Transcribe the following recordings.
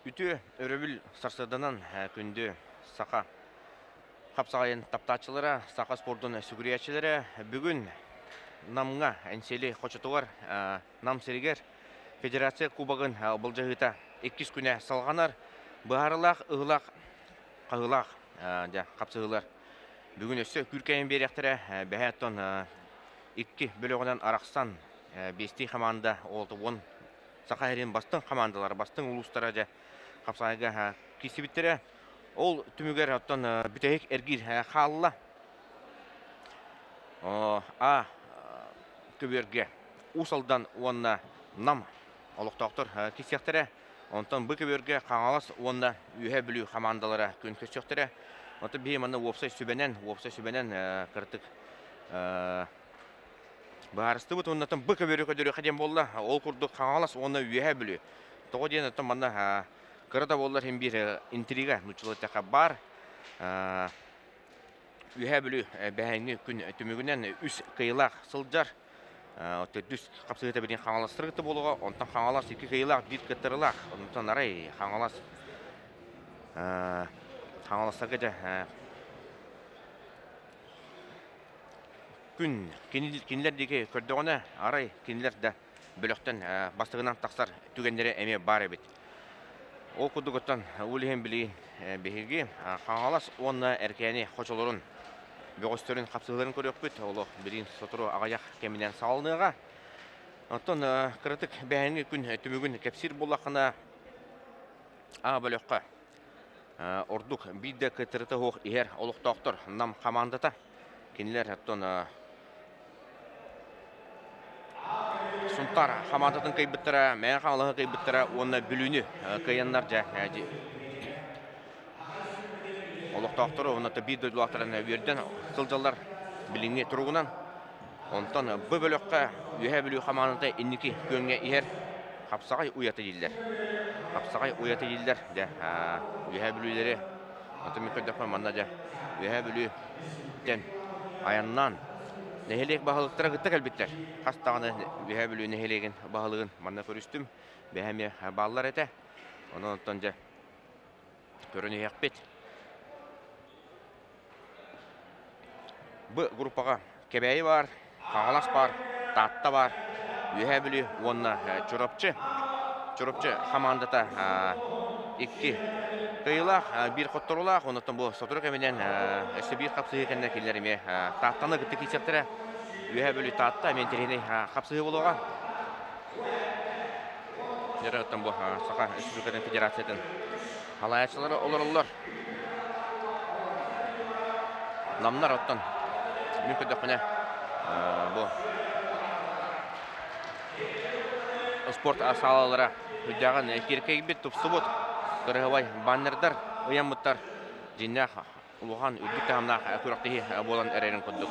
Үтү өрөбүл сарсыданан күндү сака капсагайын таптаачылары, сака спордун сүгүриячилери бүгүн намга энсели хочотугар нам серигер федерация кубогын болжагыта 2 күнө салганар баарылак ыгылак кагылак капсыгылар бүгүн өссө күркәйин беректері бәһәттон 2 бөлөгөнөн араксан бести команда олды 10 сакайрын бастың командалар бастың улустара же капсайга кисибиттери ол түмүгер оттон бүтөйк эргир халла көбөргө усалдан онна нам олуктоктор кисектери онтон бу көбөргө каңалас онна үйе билүү командалары күн көчөктөрү онто бейманы опсай сүбенен кыртык баарысты бут оннан бу көбөргө көдөрү кадем болла ол курду каңалас онна үйе билүү того ден оттон мана кырда боллар hem bir intriga нучулатака бар үйе билүү бәһәңни күн түмүгүнен үс кыйлак сылжар дүс капсыгыта бирин каңаластыргыты болуга онтон каңалас 2 кыйлак бир кытырылак онтон арай каңаластарга же күн кинилердеги көрдөгөнө арай кинилер да бөлөктөн бастыгынан таксар түгендери эме бар эбит ол кудугуттан улиһин билиин беһиги каңалас онна эркени хочолорун бөгөстөрүн капсыгыларын көрөкпүт оло бирин сотуру агаяк кеминен салыныга онтон кырытык бэһинги күн түмүгүн кепсир булакына бөлөккө ордук бидде кытырыты хох ихер олуктоктор нам командата кинилер оттон сунтар командатын кыйбыттара мен каңалыгы кыйбыттара онна бүлүүнү кыяннар же олуктоктор онната бир дөдүлактарын берден сылжалар билиңе туругунан онтон бу бөлөккө үйе билүү командата инники көңгө ихер капсагай уяты дилдер де үйе билүүлери онтон мекөдөкмө манда же үйе билүүден аяннан нехелек баһалыктара гытта келбиттер. Кастаганы үйе билүү нехелеген баһалыгын манна көрүстүм. Бэһэме баллар эте. Онтон же көрүнү якпет. Бу группага кебейи бар, каңалас бар, татта бар. Үйе билүү онна чурапчы командата 2 кыйлак, бир котторулак, онтон бу сотурук эменен өсө бир капсыгы экенде килериме таттаны гытты кисектери үйе билүү татта мен терени капсыгы болууга жараттан бу сака республикадан федерациядын алаячылары олорлор намнар оттон мүмкүндөкүнө бу спорт салалары үдяган киркейбит тупсубут кыргыбай баннердар ыяммыттар жиннах улуган үрдүк тамнах көрөктеги болан эрерин куддук.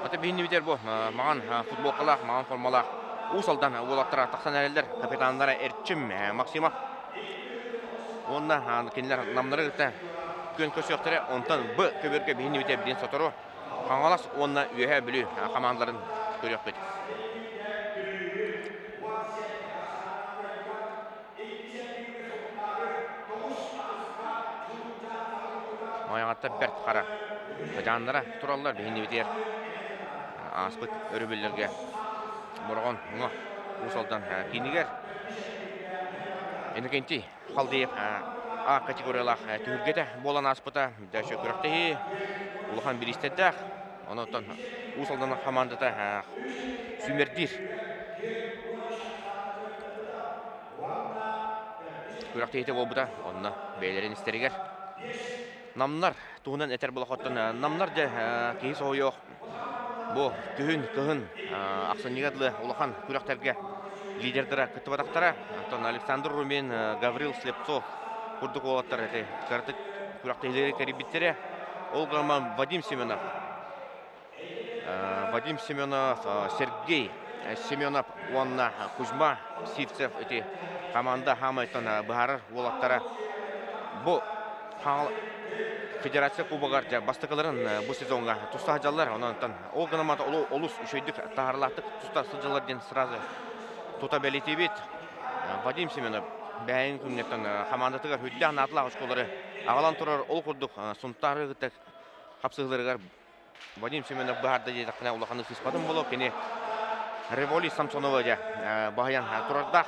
Ата бинни битер бу маган футболкалак, маган формалак усалдан болаттар таксан эрелдер капитандары Эрчим Максимов. Онна кинилер намнары гыта көн көсөктөрү онтон бу көбөргө бинни битер бин сотору каңалас онна үйе билүү командаларын көрөкпөт. Аяғатта бәрт қара жанлара тураллар бейінді бітер аспыт өрібілерге бұрған ұсалдан кейінігер әнекенті қалдайып категориялақ түргеті болан аспыта дәші көріқтегі ұлыған бір істеддәқ онықтан ұсалдан командата сүмердір көріқтегі болбыда онына бейлерін істерігер намнар туһунан этер булахоттан намнар же кейс ойоқ бу кыһын аксаннигадлы улахан күрәктерге лидердера кытыбатактара антон Александр Румин, Гаврил Слепцов курдук олаттар эти кыртык күрәктейлери керибиттере олгаман Вадим Семенов Сергей Семенов Уанна Кузьма Сивцев эти команда хамайтан бахар олаттара бу Федерация кубогар бастыкаларын бу сезонга туста жаллар онтан ол гынамата олус үшөйдүк тахарлаттык туста сылжаларден сразу тута белетебит Вадим Семенов бәйін күннеттен командатыгар хүддән атлах осколары ағалан тұрар ол құрдық сұнттары ғыттақ қапсығыларығар Вадим Семенов барды дейді қына ұлақаны сыспадым болу кені Револи Самсонова жа бағаян тұрардақ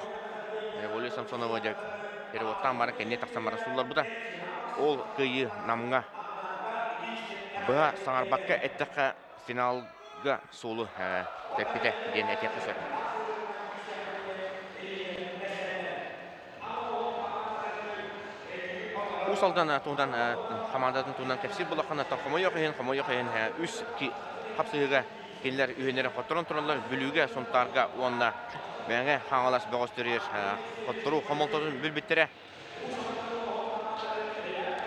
Револи Самсонова жа переводтан бары кәне тақсан бары сұлылар бұда ол күйі намыңа бұға саңарбаққа әттіққа финалға солы тәппеті ден әтек құсыр. Усалдан туңдан командатын туңдан кәпсир болаққан қомой оқиын үс қапсығыға келілер үйенері қоттырын тұралар бүліге сұнтарға онына бәңе қаңалас бұғыстырыр қоттыру қомылтырын бүлбіттері.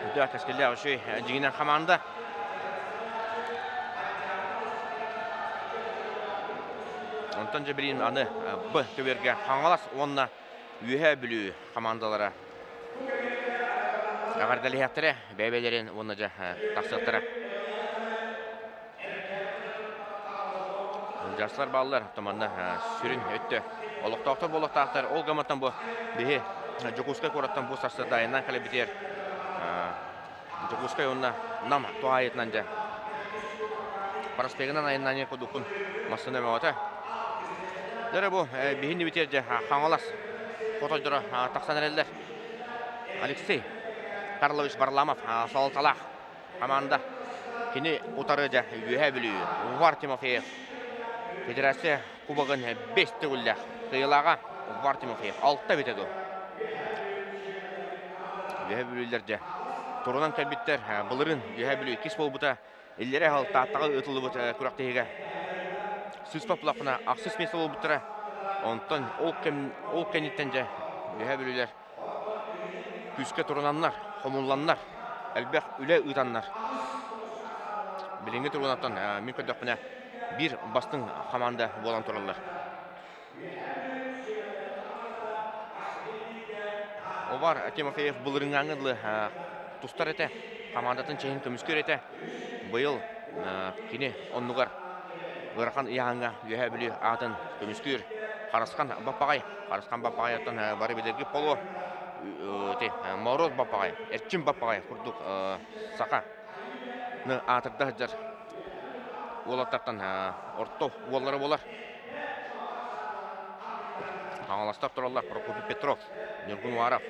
Үді кәскелі аушы жігінен команда. Онтан жабірін аны бұ көберге қаңалас онына үйе бүлі командалары. Ағардалы яқтыры, бәйбәлерін оны жа тақсықтыры. Жарсылар балылар, тұманна сүрін өтті. Олықтақтыр болықтақтыр, ол ғаматтан бұл бейі Жокускай қораттан бұл сарсы дайынан қалы бітер. Жокускай онына нам туға етінен жа. Параспегінен айынан ең құдықын масыны мәуаты. Дәрі бұл бейінді бітер жа қаңалас. Қотойдыры тақсан әрелдер. Алексей Карлович Барламов Салталах команда кені ұтары жа үйе білі Увар Тимофеев Федерация кубағын 5 түгілі қиылаға Увар Тимофеев 6 бетеді. Үйе білілер жа тұрынан кәлбеттер бұлырын үйе білі кес бол бұта елдері ғал таттағы ұтылы бұта күрақтығыға сүз папылақына ақсыз месі бол бұтыра онтан ол кәнеттен жа үйе білілер күске тұрынанлар, қомылланлар, әлбәқ үлі ұйтанлар. Біліңгі тұрғынаттан мен көдіқпіне бір бастың команда болан тұралар. Овар Тимофеев бұлырың аңыдлы тұстар еті, командатын чейін көміскер еті. Бұйыл кені оннығар ғырқан иағанға үйе білі атын көміскер. Қарасқан баппағай аттан бары бедергі полу. Мороз баппағай, әрчім баппағай құрдық сақа атырда жар олаттақтан орто олары болар. Аңаластар тұралар Прокопий Петров, Нергун Уаров,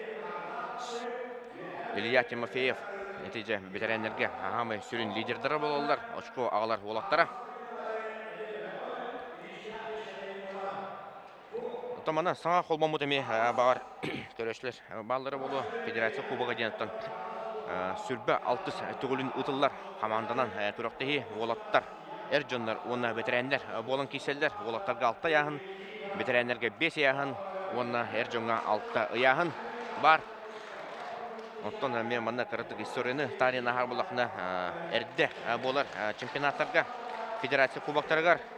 Илья Тимофеев, нәтиже ветеринерге ағамай сүрін лидердері болалар, очко ағалар олаттара. Тамана саңа қолбамы деме бағар көрешілер баллары болу Федерация кубаға денеттен сүрбі 6 түгілін ұтылар команданан күріқтегі олаттар әржонлар оны ветеринер болын кейселдер олаттарға 6 яғын ветеринерге 5 яғын оны әржонға 6 яғын бар. Оттан мен маңна қырытық историяны тарихына ағар болақына әрді болар чемпионаттарға Федерация кубақтарығар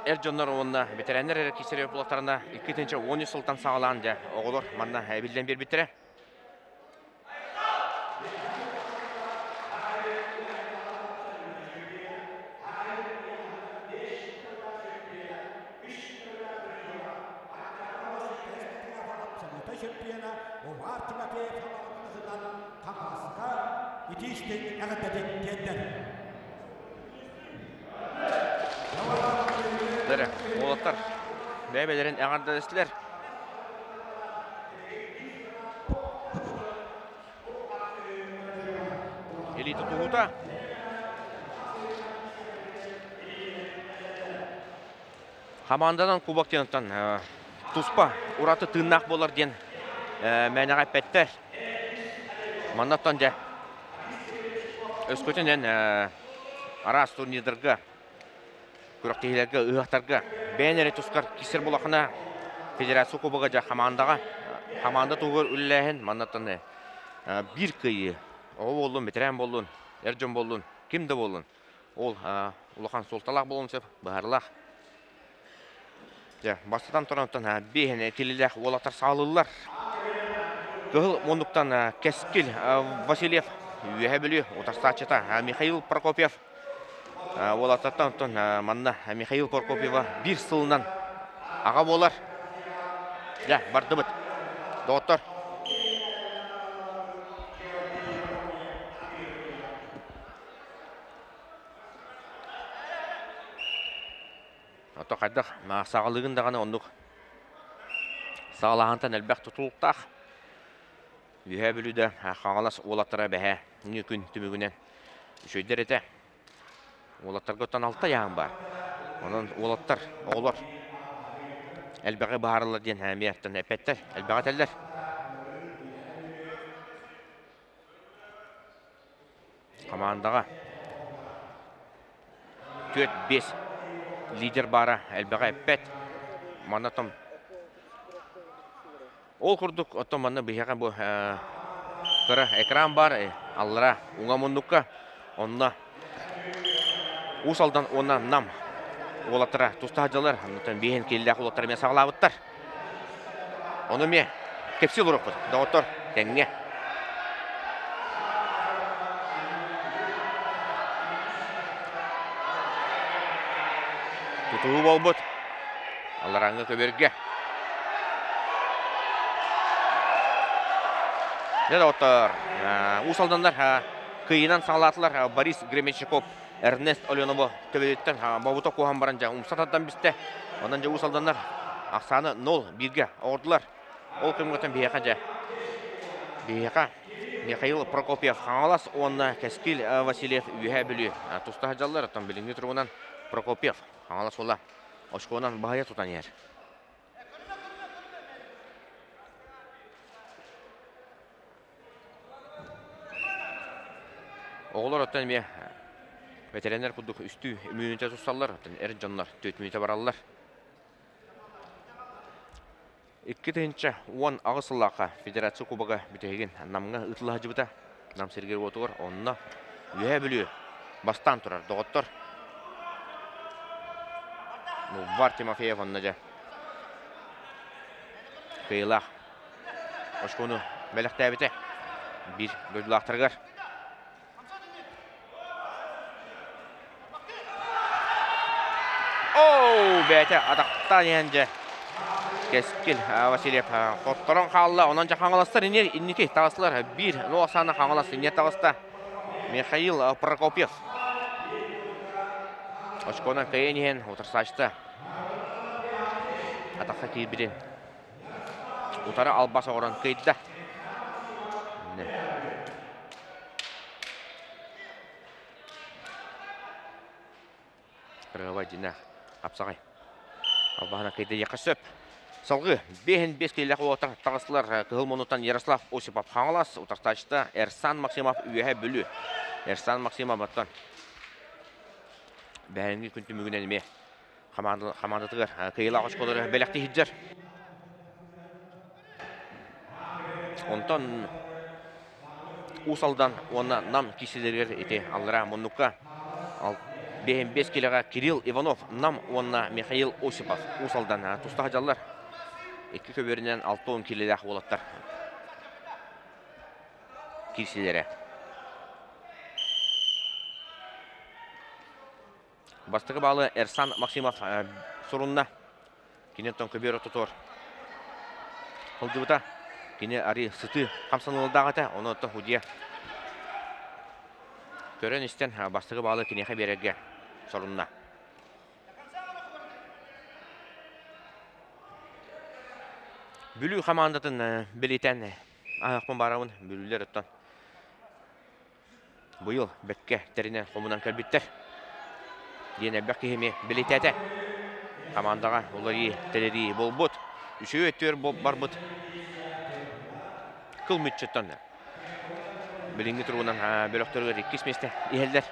Эрджоннар онна ветеринер әрекесері бұлақтарына 2-10 сылтан сағалаған жа оғылыр манна білден бер біттірі. Олаттар бәйбелерін әғарда дәстілер. Элита тұғыта. Командадан кубак денаттан тұспа ұраты тыңнақ болар ден мәнеға пәттер. Мандаттан жа өскөтінен арас турнирдарға күріқтегілерге, ұғақтарға бәйнері тұскар кесір болақына Федерация кубаға жа команда тұғыр үлләхін мандаттан бір күйі ол болуын, ветеран болуын, әржон болуын, кімді болуын. Ол ұлақан солталақ болуын сеп, бағарлақ. Бастыдан тұрантан бейін келілер олатар сағылылар. Кығыл мұндықтан Кәскіл Васильев, үйе білі, отарстачыта Михаил Прокопьев. Олататтан манна Михаил Прокопьева бір сылынан аға болар. Ya, bardı bıt. Doktor. Ото қайдақ, сағалығын дағаны ондық. Сағалағантан әлбәқ тұтылықтақ. Үйе білуді қағалас олаттыра бәе. Үні күн түмігінен. Үшөйдер еті. Олаттарға өттен алтта яғын бар. Онын олаттар, оғылар. Әлбәғі бағарылар ден әмияттан әпеттер. Әлбәғі тәлдер. Командаға 4-5 лидер бары әлбәғі әппет. Манатым. Ол құрдық отто манны бұйяға бұл қыры экран бар. Аллара ұңа мұндыққа. Онына ұсалдан ona нам. Олаттыра тұста ажалар. Онытын бейін келдіғ олаттары мен сағылабыттар. Оны ме кепсел ұрық бұд. Дауыттар тәңіне. Тұтуы бол бұд. Аллараңғы көберге. Ne дауыттар. Ұсалдандар күйінен сағылатылар. Борис Гременщиков. Эрнест Оленово төбелеттен бабута қоған баранжа ұмсатадан бісті. Онан жа ұсалданар ақсаны 0-1-ге ауырдылар. Ол кімгітін бейеқа. Бейеқа Михаил Прокопьев қаңалас, онына Кәскил Васильев үйе білі. Тұста жалылар, оттан біліңгі тұрғынан Прокопьев қаңалас ола. Ошқуынан бағая тұтан ер. Оғылар оттан ме ветеринер құдық үсті мүнеті тұсталар, әрін жанлар 4 мүнеті баралылар. 2-тінші 10 ағысыллаққа федерация кубаға бүтеген намға ұтылы жібіті. Нам сергер отығыр, онына үйе білі бастан тұрар, доғыттыр. Бар Тимофеев онына жа. Қиылақ. Ошқоны бәліқті әбіті. Bir бөлілақтырғар. Бәті атақтан енже Кескил Васильев қоттырын қалыла. Онан жа қаңыластар иннеке тағысылар. 1-0 саны қаңыласы не тағыста Михаил Прокопьев. Очконан кайынен отырсашты. Атаққа кейбірен. Утары албасы оран кейді. Қырғыбай дина қапсағай. Албағына кейді еқі сөп. Салғы 5-5 келі қуатар тағысылар кығыл мұнытан Ярослав Осипов қаңылас. Утарташты Эрсан Максимов үйе бүлі. Эрсан Максимов баттан. Бәрінгі күнті мүгінен ме қамандытығыр. Кейла қошқолары бәліқті хиджар. Онтан ұсалдан оны нам кесілергер ете алыра мұныққа. 5-5 келіға Кирилл Иванов, нам онына Михаил Осипов. Ұсалдан тұстағы жалылар. 2 көберінен 6-10 келелі болаттар. Кесілері. Бастығы балы Эрсан Максимов сұрынна. Кенеттен көбері тұтыр. Құлдыбыта. Кене ари сұты қамсанылдағыта. Оны ұтты худия. Көрін істен бастығы балы кенеқе берерге сұрынна. Бүлі қамандатын білетен ағақпын барауын бүлілер ұттан. Бұйыл бәкке тәрінен қомынан кәлбеттер. Ден әбәк кеме білетәті. Қамандаға олары тәлері бол бұд. Үші өттер бар бұд. Кыл мүтчеттен. Білінгі тұрғынан бөліқтіргі реккес месті ехелдер.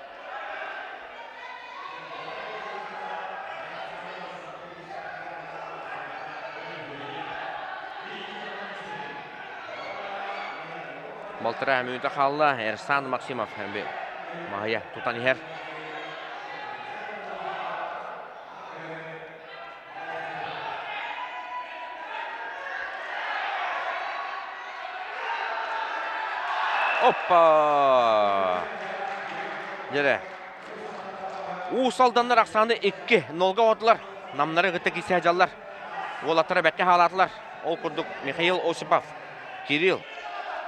Балтыра мүнті қалыла Эрсан Максимов. Мағая тұтан ехер. Оппа! Жері. Уысалданлар ақсаны 2-0-ға отылар. Намнары ғытты кесе ажалар. Олаттары бәкке халатылар. Ол курдук Михаил Осипов. Кирилл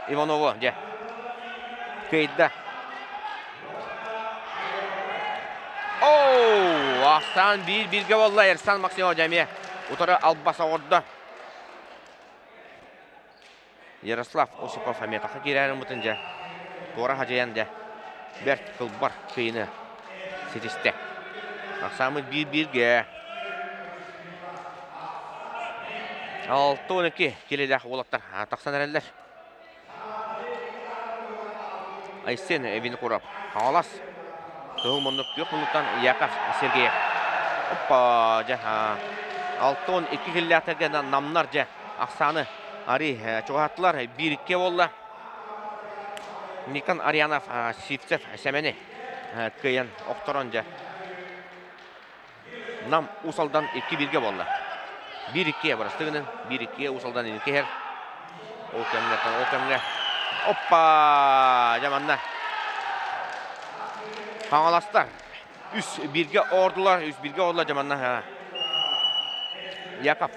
Иваново же. Кейдда. Оу, Ақсан бирге болла Ерсан Максимов жаме. Утары албаса орды. Ярослав Осипов аметақа керәрін бұтын же. Тора хажаян же. Берт кылбар кейіні сетісті. Ақсамы бирге. 6-12 келедегі олаттар тақсан әрелер. Айсен Эвин Курап. Қағалас. Тұғыл мұндық 4 минуттан Яков Сергеев. Оппа, 6-12 келелерге намнар же. Ақсаны Ари чоғаттылар 1-2 болла. Никан Арианов Сивцев Сәмені көйен оқтырын же. Нам усалдан 2-1-ге болла. 1-2 барыстығының, 1-2 усалдан 2 хер. Ол кәміне. Оппа! Жаманна. Қаңаластар. 3-1-ге ордылар, жаманна. Яков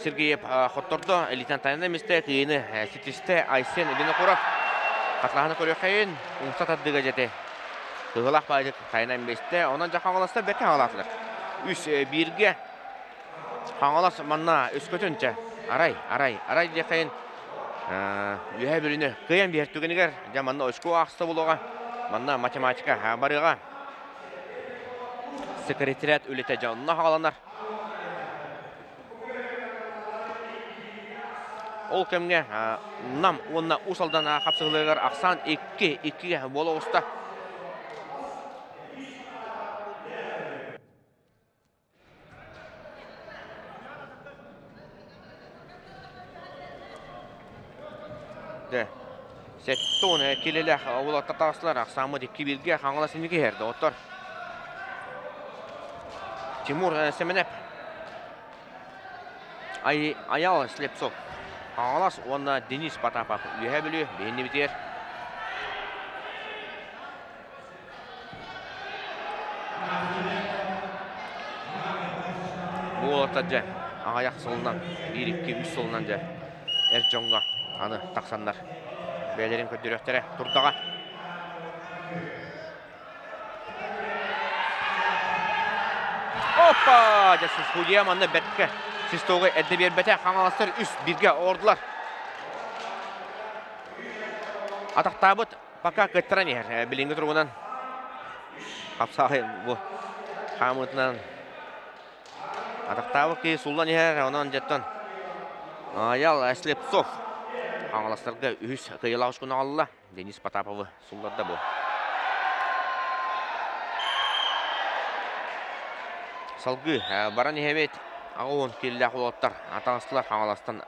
Сергеев Хоттырды, элитан тайын еместі, кейіні сетісті Айсен Эбені құрап. Қатлағаны көрі қайын, ұңсат аддыға жете. Тұғылақ байдық тайын еместі, онан жа қаңаластар бәкі қаңаластыр. 3-1-ге қаңалас манна өскөтінчі. Арай де қайын. Үйе біріні қиян бертігінігер, жаманна өскі ақысты болуға. Манна математика барыға. Секретариат өлеті жанына қағаланар. Ол кәмге нам онына усалдан қапсығылығыр ақсан 2-2 болу ұста. Сеттон келелі олатта тағысылар ақсамы 2-1-ге қаңыласын неге ерді оттар. Тимур Семенеп. Аял Слепцов. Қаңылас онына Денис Потапов. Үйе білі, бейінне бітер. Олатта жа. Ағаяқ сылынан, 1-2-3 сылынан жа. Әрджонға аны тақсандар. Бәлерін көддіректері тұрдаға. Опа! Жасыз худия манны бәткі. Сіз тоғы әдді бербәті қаңаластыр 3-1-ге ордылар. Атақтабыт бақа көттірін ер. Білінгі тұрғынан. Қапсағы бұл қамытынан. Атақтабы кей сұлдан ер. Онан жеттен. Аял Слепцов. Аңаластарға үз қиылағыш күні алыла. Денис Потаповы сұлларда бұл. Салғы баран ехемет ағуын келі ақылаттар. Атаңыстылар аңаластан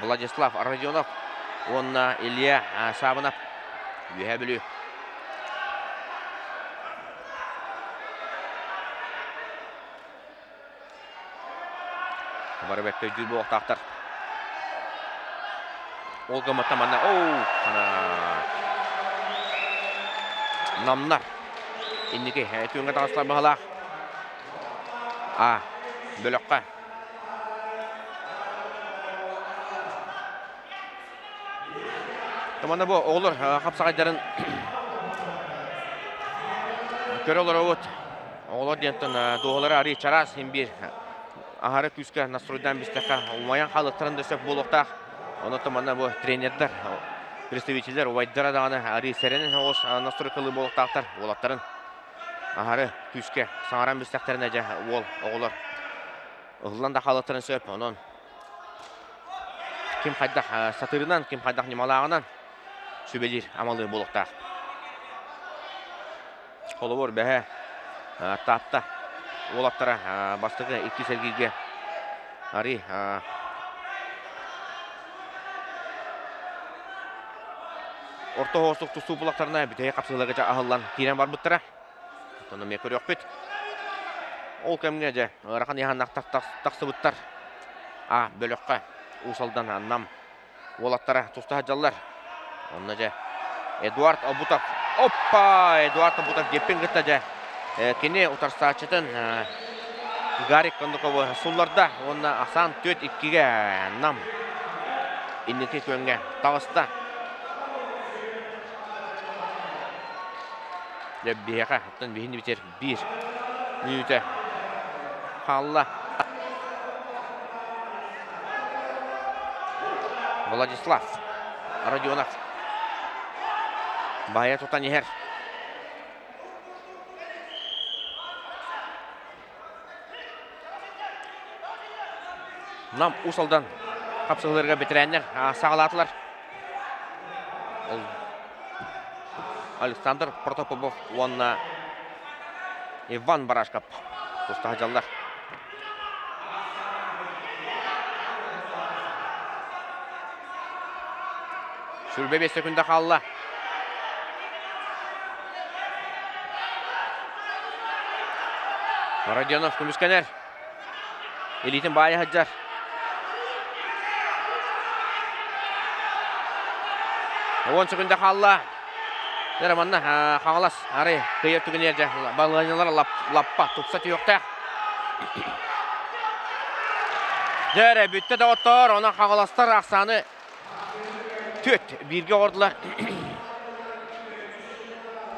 Владислав Родионов. Онына Илья Сабынап. Үйе білі. Бары бәкті жүр бұл оқтақтар. Олга матамана. Намнар. Иннеке түйінгі тағысылар бағалақ. Бөліққа. Таманда бұл оғылыр қапсағайдарын көрі олар өт. Оғылыр деңттің доғылары арый чарас ембір. Ағары күскі настройдан бістіққа ұмайан қалықтырынды сөп болуқтақ. Оны таманда бұл тренердер, представителер ойдыра дағаны арый сәренін оғыз настройкалы болуқтақтар олаттарын. Ағары күскі саңаран бістіқтеріне жа оғылыр. Ұғылан да қалықтырын сөп. Оның кем қайдақ сатырынан, кем қайдақ немалағынан сөбелер амалы болуқтақ. Қолы бор бәе тапта олаттара бастығы 2 сәргейге арый орта хослық тұсу бұлақтарына бітеге қапсығылығы жа ағылан кейрен бар бұттыра. Оны ме көрі өкпет. Ол кәміне жа ұрақан яғаннақ тақсы бұттар. Бөліққа ұсалдан нам олаттара тұсты хаджалар. Онына жа Эдуард Абутов. Оппа! Эдуард Абутов деппен күтті жа. Кене ұтарсачытын Гарик Кондуковы сұлларда. Онына асан 4-2-ге нам Inniki könge tağısta. Lebbiyeqa hattan bihinni biter 1 minüte. Halla. Vladislav Rodionov. Baya tutan yer. Nam usaldan kapsılarga bitirenler sağlatılar. Alexander Protopopov onunla Ivan Barashkap tustahacallar. Sürbe 5 sekunda kaldı. Rodionov Kümüskener. Elitin bayi haccar. On sekunda kaldı. Deramanna Xağalas arı kıyıp tügün yerce balığanyalar lappa tupsatı yokta. Dere bütte de otur ona Xağalastar aksanı tüt birge ordular.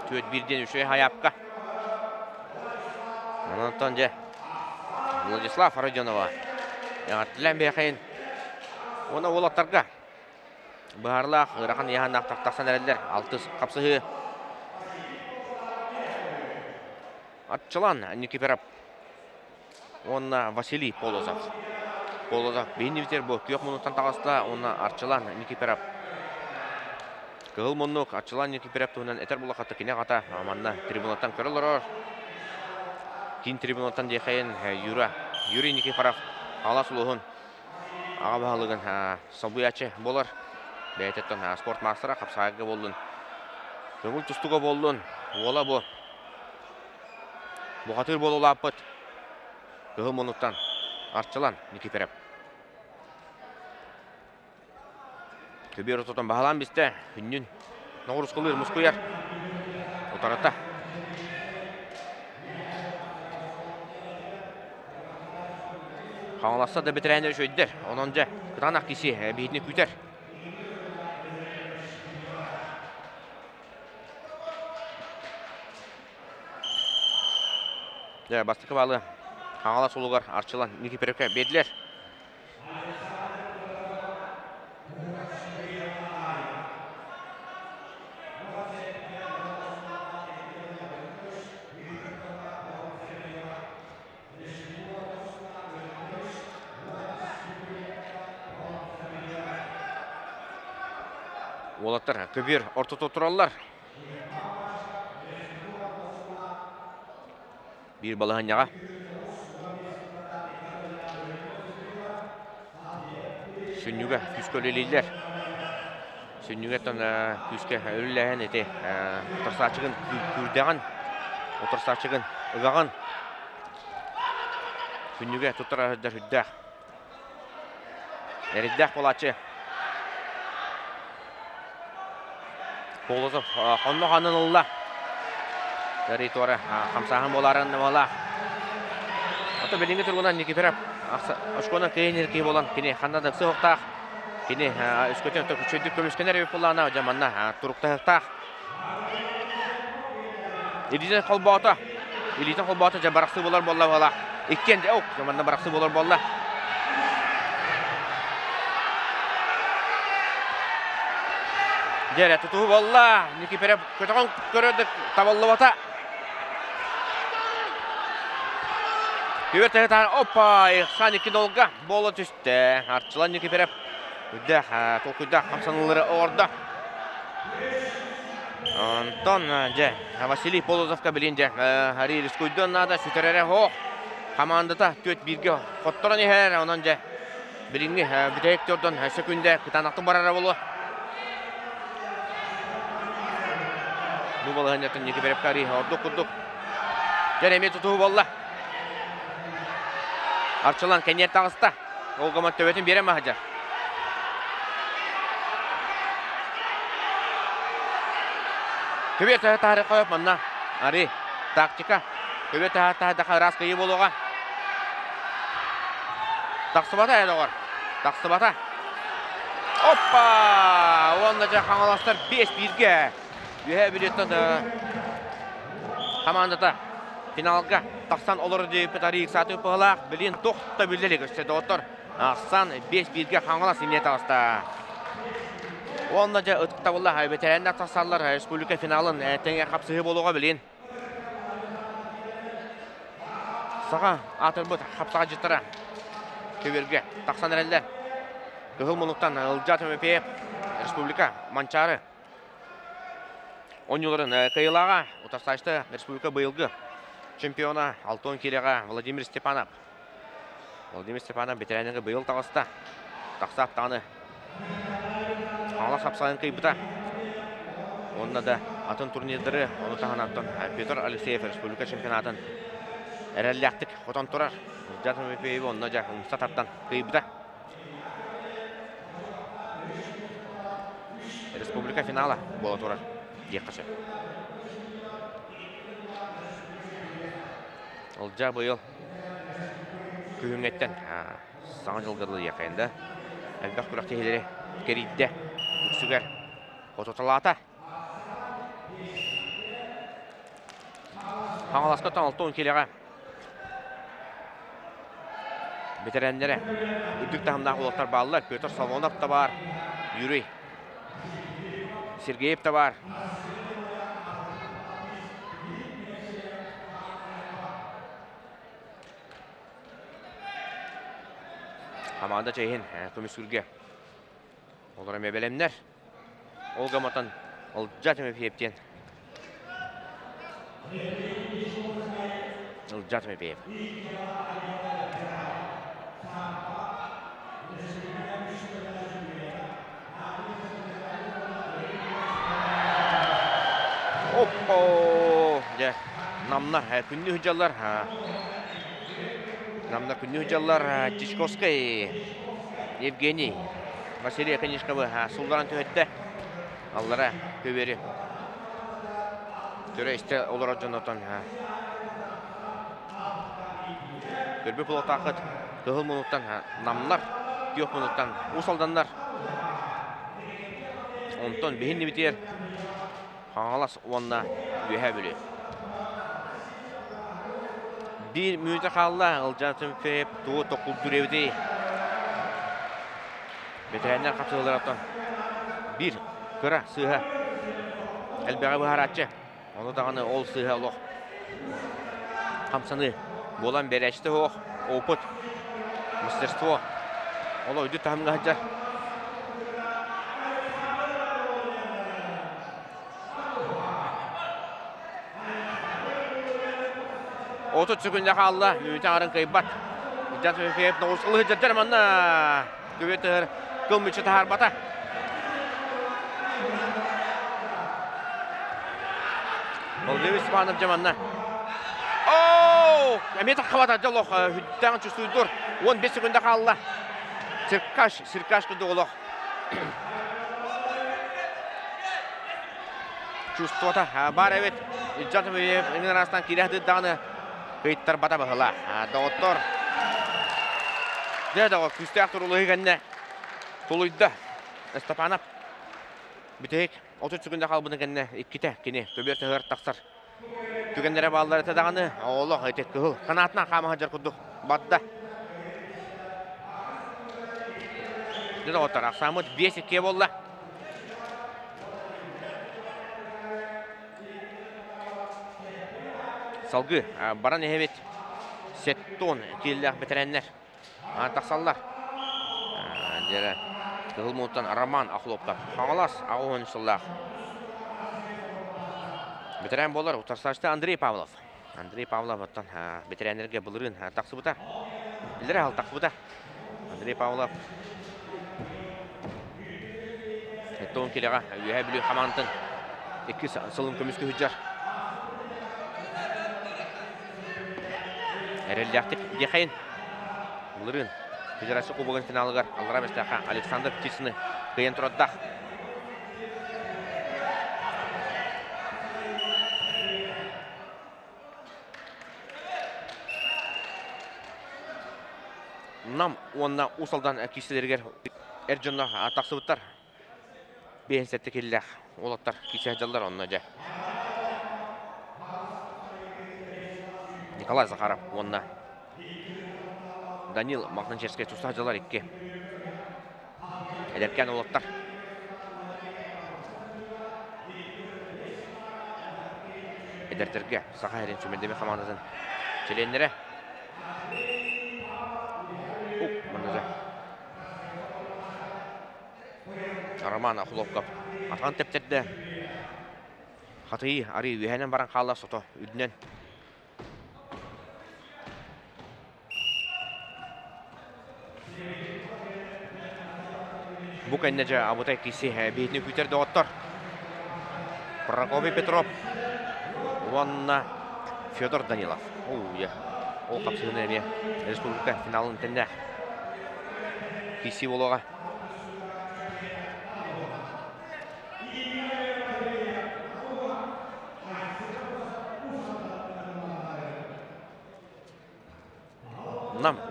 Tüt birden üçe hayapka. Ondan je Vladislav Rodionova. Yatılan bekayın. Ona olatlarga. Baharlaq ıraqan yahan aqtaqtaqsan әрелдер. Алты қапсығы. Атчылан Никипаров. Онна Василий Полозов. Полозов бейінні бітер бұл. 4 минуттан тағасыла. Онна Арчылан Никипаров. Кығыл мұннық Арчылан Никипаров туынан әтер бұл қаты кене қата. Аманна трибунаттан көрілер. Кейін трибунаттан дейқайын Юрий Никипаров. Алас ұлығын. Аға бағалығын Салбуячы болар. Бәйтеттен спорт мастера қапсағығы болдың. Көңіл тұстуға болдың. Ола бұл. Бұғатыр болу лапыт. Кығыл мұнуттан. Арчылан Никипаров. Көбер ұтытын бағалан бісті. Үннің. Нағырыс қылыр, мұскүйер. Отарата. Қаңыласа да бітірәнер жөйдер. Онанжа қытан ақ кесі бейдіне күйтер. Басты кыбалы Қаңала солуғар Арчылан Никипаровқа беділер. Олаттар көбер ортото тұралар. Bir balığın yağa. Sünnüge küsköleliler. Sünnüge ton küske ölülen ete. Otursaçıgın kürdeğin. Otursaçıgın ıgağın. Sünnüge tutarlar hüddağ. Eriddağ bolaçı. Polozov қонны қанын ұлла. Dari tuara kamsahan bolaran wala. Atau belingi turgunan Nikipirap. Aşkona kayınır ki bolan kini xanada sıhıqtaq. Kini üskөтен төкүчөдүк көмүскенер юпулана жаманна туруктак. Элитен колбота жабараксы болар болла бала. Иккенде ок жаманна бараксы болар болла. Жере тутуу болла. Никипирап көтөгөн көрөдүк табаллы бата. Güverteden oppa ihsan 2 dolga bola düştü. Arçılan Nikipirap. Üdde tokuyda kamsanlıları orada. Anton je Vasiliy Polozovka bilince hari riskuydan nada süterere ho. Komandada 4-1'ge qottoran her onan je biringi direktordan sekünde kıtanaqtın barara bolu. Bu balığın yatın Nikipirap kari ordu kurduk. Jeremy tutuğu bolla. Arçılan kenyer tağısta. Olgaman tövetin bereme hajar. Köbet tahari koyup manna. Ari taktika. Köbet tahari raskayı boluğa. Taksıbata ya doğar. Taksıbata. Hoppa! Ondaca Kangalaslar 5-1'ge. Ühe biletten komandada finalga taqsan olur deyip tarih saatı pıhlaq bilin toqta bildilik işte doktor. Aqsan 5-1'ge Kangalas imniyet ağısta. Ondaca ıtıqta bolla veteranlar taqsallar Respublika finalın tenge qapsığı boluğa bilin. Sağa atır bu qapsağa jıtıra. Köberge taqsan ereller. Gıhıl muluktan Ilca Tömepeyep Respublika mançarı. 10 yılların kıyılağa utaslaştı Respublika bıyılgı çempiona Алтон келеға Владимир Степанов. Владимир Степанов бетерәнеге быйыл тағыста. Тақсап тағыны. Ала қапсайын қиыбыта. Онда да атын турнирдері оны тағанаттан Петр Алексеев Республика чемпионатын әрәліяқтық қотан тұрар. Жатым өпейбі онда жақын сататтан қиыбыта. Республика финала бола тұрар. Декқашы. Ылжа бұйыл күйіңеттен саңа жылғырлы еқайында. Әлбәқ күрәк тегелері керейді үксігер қототалата. Қаңаласқаттан Алтон келеға бетерәндері үдік тағымдағы олықтар балылар. Петр Салмонов та бар, Юрий Сергеев та бар. Команда чейін көмескүрге. Олар мәбелемдер. Олға матан Ылжа Төмепеевтен. Ылжа Төмепеев. Оппо! Намнар күнні хүджалар. Намнар күнні хүджалар Чичковскай Евгений Василий Конешковы сұлдаран түйетті. Аллара көбері. Түрі істі олар жонатан. Көрбі бұл тақыт кығыл мұнықтан намнар, күйек мұнықтан ұсалдандар. Онтан бейінні бітер. Қаңалас онына үйе бөлі. Bir müjde kaldı. Ilca Tömepeyep tuğu toqul dürevdi. Veteranlar kapsılar attan. Bir kıra sığha. Elbeğe baharatçı. Onu dağını ol sığha oluq. Kamsanı bolan bereçti oq. Oput. Мастерство. Ola ödü tahmin haccar. Otuz sekünde kaldı. Mühüte ağrın kayıbat. Ilca Tömepeyep noğusqılı hıccar manna. Göbetler kılmıçı tahar bata. Vladimir Stepanov jamanna. Ooo! Emiyet akıbata jaloq. Hüddağın çüstüydür. 15 sekünde kaldı. Sirkaş kıdı oluq. Çüstüvata var evet. Ilca Tömepeyep engin arasından kirahdı dağını. Kayıtlar bata bakıla. Doktor. Dede o küste aktör oluğu genne. Toluydu. Stepanov. Biteyik. 30 sekünde kalbını genne. İkkite kini. Töberse hırt taksar. Tükenlere bağlıları tedağını. Oğlu aytek kıhıl. Kanatına kama hacar kudduk. Badda. Dede otar. Aksamıd 5-2 bolla. Salgı. Baran ehemet. Setton. Kelilak bitirenler. Taqsallar. Jere kıhıl muhtan Roman Axloptar. Xangalas ağı oyuncular. Bitiren bolar utarsaçta Andrei Pavlov. Andrei Pavlov attan bitirenlerge bulurun taqsıbıta. Bildir al taqsıbıta. Andrei Pavlov. Etton keleğa üye bilü xamantın. 2 sılın kömüskü hüccar. Ereliyaktik dexayin. Bulurun. Federasyon Kubog'un finalıgar Allara Mestaqa Aleksandr Птицыны kıyın turaddaq. Nam onunla usaldan kişilerger Erjonlar ataqsыбыттар. Бейінсетті келілі олаттар кейсе жалдар онына жа. Николай Захаров онына. Данил Махнанчерская туста жалар екке. Әдеркен олаттар. Әдертерге Сақа әрін сөмендеме командасын челенлері. Роман Ахуловков атқан тептерді. Қатыйы арый үйәнен баран қалла сото үдінен. Бұл кәнне жа абытай кейсі бейтіне көтерді оттар. Прокопий Петров. Онна Федор Данилов. Ол қапсығын әме республика финалын тәнне кейсі болуға.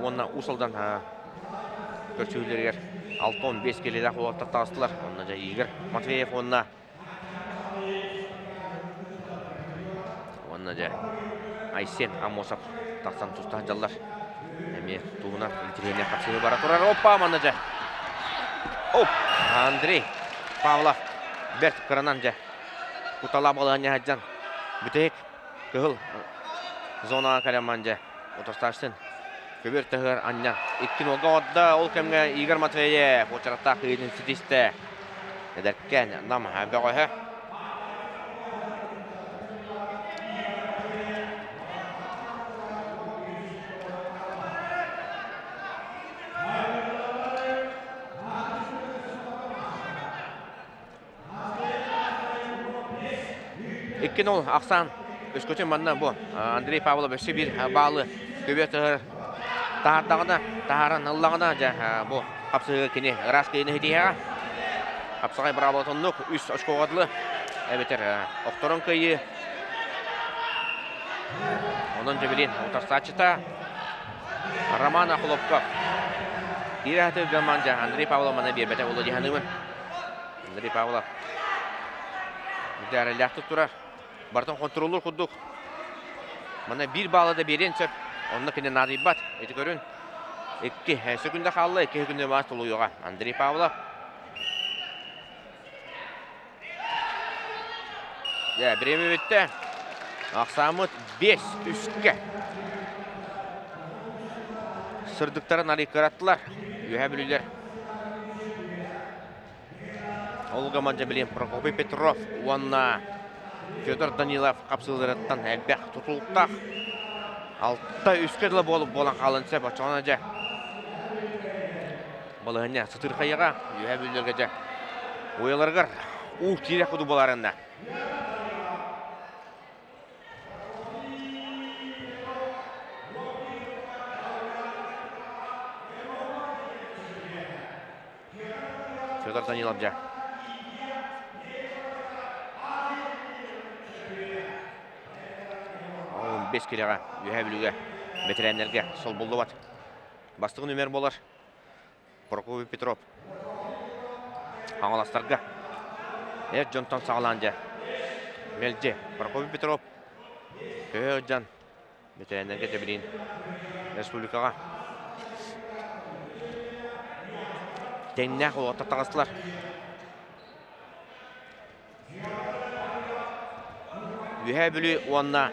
Онна усалдан көрсөйлергер 6-15 келелі қолаттар тағыстылар. Онна жа Игорь Матвеев онна. Онна жа Айсен Амосов тақсан тұстан жалдар. Әме туғына үлтірейіне қапсығы бара тұрар. Опа, манна жа. Андрей Павлов Берт қырынан жа. Құтала балығын яғаджан. Бүтек күгіл зонаға кәлеман жа. Отырстарсын. Көбір тұғыр аннан. Иккін олға отда ол кәмге Игорь Матвеев. Очарақта қиылын сетесті. Әдәркен нам әбі қойы. Иккін ол ақсан өскөтен манна бұл. Андрей Павлов өсі бір балы көбір тұғыр. Тағардағына, тағарын ұллағына бұл қапсығы кені рас кейіні хетеяға. Қапсығай бір алатынлық үс очқоғадылы. Әбетер оқтырын көйі. Оның жебелен ұтарсатчыта. Роман Ахуловков. Ирәті ғылман Андрей Павлов мана бербәті олы дегенімін. Андрей Павлов. Бүдәрі ләқті тұрар. Бартын контроллар құддық. Мана бір балыда берен сөп. Онны кені надибат, еті көрін. 2 секунда қалды, 2 секунда бас тұлуыға. Андрей Павлов. Біреме бетті. Ақсамыт 5-3-ке. Сырдықтарын арай көраттылар. Үйе білілер. Олға манжа білем Прокопий Петров. Онна Федор Данилов қапсылдыраттан әлбәқ тұтылықтақ. Алтта үскерлі болып болан қалынса бачуана жа. Балығыне сұтыр қайыға, үйе бөлдерге жа. Ойыларғар, тирек құды боларында. Федор Данилов жа. Бес келеға, үйе білуге, ветеринерге сол болды бат. Бастығы нөмер болар. Прокопий Петров. Аңаластарға. Жонтан сағаланжа. Мелже. Прокопий Петров. Көжан. Ветеринерге жебілейін. Республикаға. Теңнәқ олғатта тағыстылар. Үйе білу оңна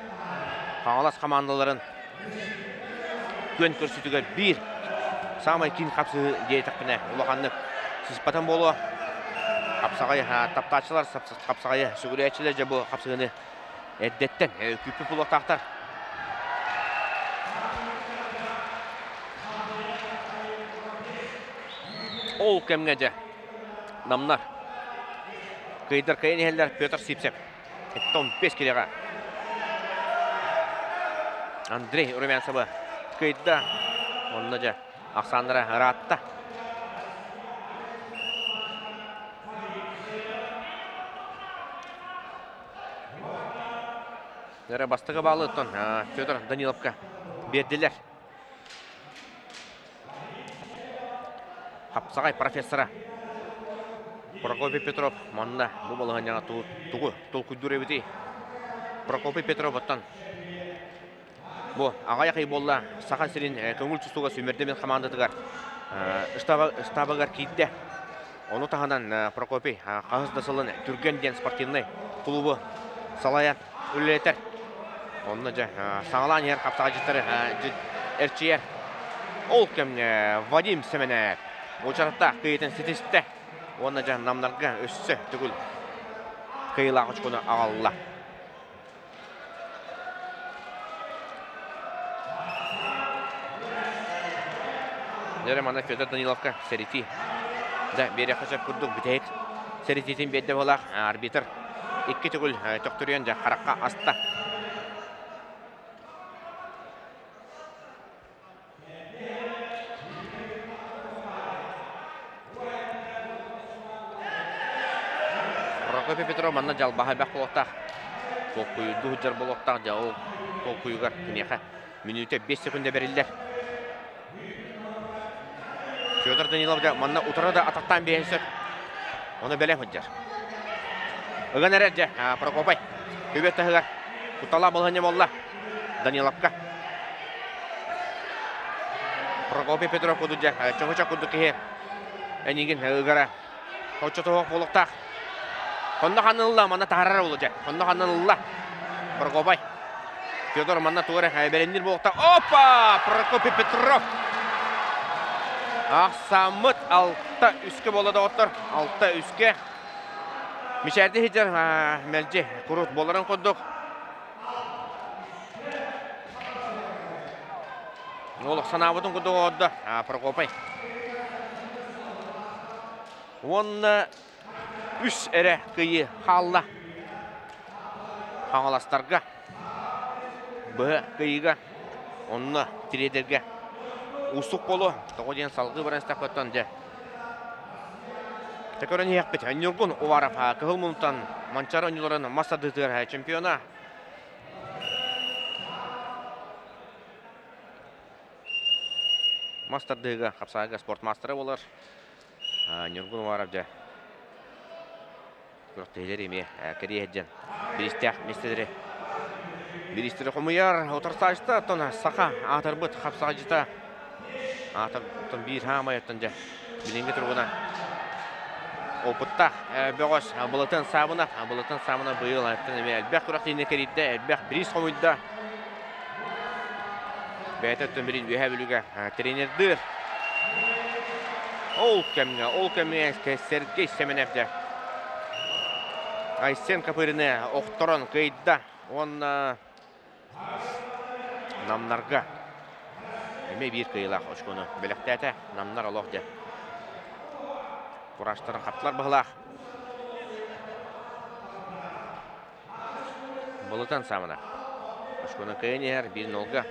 Қаңалас командаларын көн көрсетуге бір самай кейін қапсы дейтіқпіне ұлағанып сызпатан болу қапсағай таптачылар, қапсағай сүгірәтшілер жа бұл қапсығыны әддеттен күпі бұлақтақтар. Ол кәмге жа намнар қайдар қайын елдер Петр Сипсеп 15 келеға Андрей Румянцевы кайда. Онна жа Ақсандыра Ратта. Бастығы балы Федор Даниловка берділер. Хапсагай профессора Прокопий Петров манна бу балыгын яңа тугу тол күйдүр эбити. Прокопий Петров оттан бу агай кый болла саха сирин көңүл чустуга сүмөрдемен командатыгар штабыгар кийде. Onu tahanan Прокопий кагызда сылын Түрген спортивный клубу салая үлетер. Онна жа саңалан ер капсага жыттары эрчиер. Ол кем Вадим Семенев. Бу чарапта кыйтын сетисте. Онна жа намнарга өссө түгүл. Кыйла очкуну агалла. Нермана Федор Даниловка Серити. Да, бери хачап курдук битейт. Серититин бедде болак арбитр. Икки түгүл төктөрүен жа каракка аста. Прокопий Петров манна жал бахабак болоктак. Толкуйду жар болоктак жа ол толкуйгар кинеха. Минуте 5 секунда берилдер. Федор Данилов да манна утарада атактан бейсеп. Оны белем хөҗҗәр. Ыган әрәҗә Прокопий. Көбәт тәһәгәр. Кутала булган молла. Даниловка. Прокопий Петров кудуҗа. Чоңча куду ки. Әнигин ыгара. Хочото болоктак. Конда ханылла манна тарара булачак. Конда ханылла. Прокопий. Федор манна тугара белендир болоктак. Опа! Прокопий Петров. Самыт алта үске болады отыр. Алта үске. Мишәрді хеджер мәлже құрут боларын қоддық. Олық санабыдың қоддық оды Прокопий. Онны үш әрі күйі қалла. Қаңаластарға. Бұғы күйіға. Онны тиредерге. Усук болу, тоғуден салғы баран стақыттан де. Текөрін еқпет, Нюргун Уваров, кығыл мұнтан Манчар ойныларын Масадытыр чемпиона. Мастардығы, қапсағығы спорт мастері болыр. Нюргун Уваров де. Күріқтейлер еме, кәрі әдден. Берістіяқ местедері. Берістері құмыяр, отырсайшты, тоны сақа атырбыт қапсаға жыта. Атын bir хамайыттын жа білінгі тұрғына опытта бөғаш бұлытын сабына бұйыл айттын әлбәқ күрақтейіне керейді әлбәқ біріз қомыйда бәйті бірін бүйә білуге тренердір ол кәмге Сергей Семеневде Айсен капырыны оқтырын көйді оны намнарға Эме bir кыйлақ очкуну белектәті намнар олық де. Құраштарын қаптылар бұғылақ. Бұлытан самына. Очкуну кыйынер, бір нолға.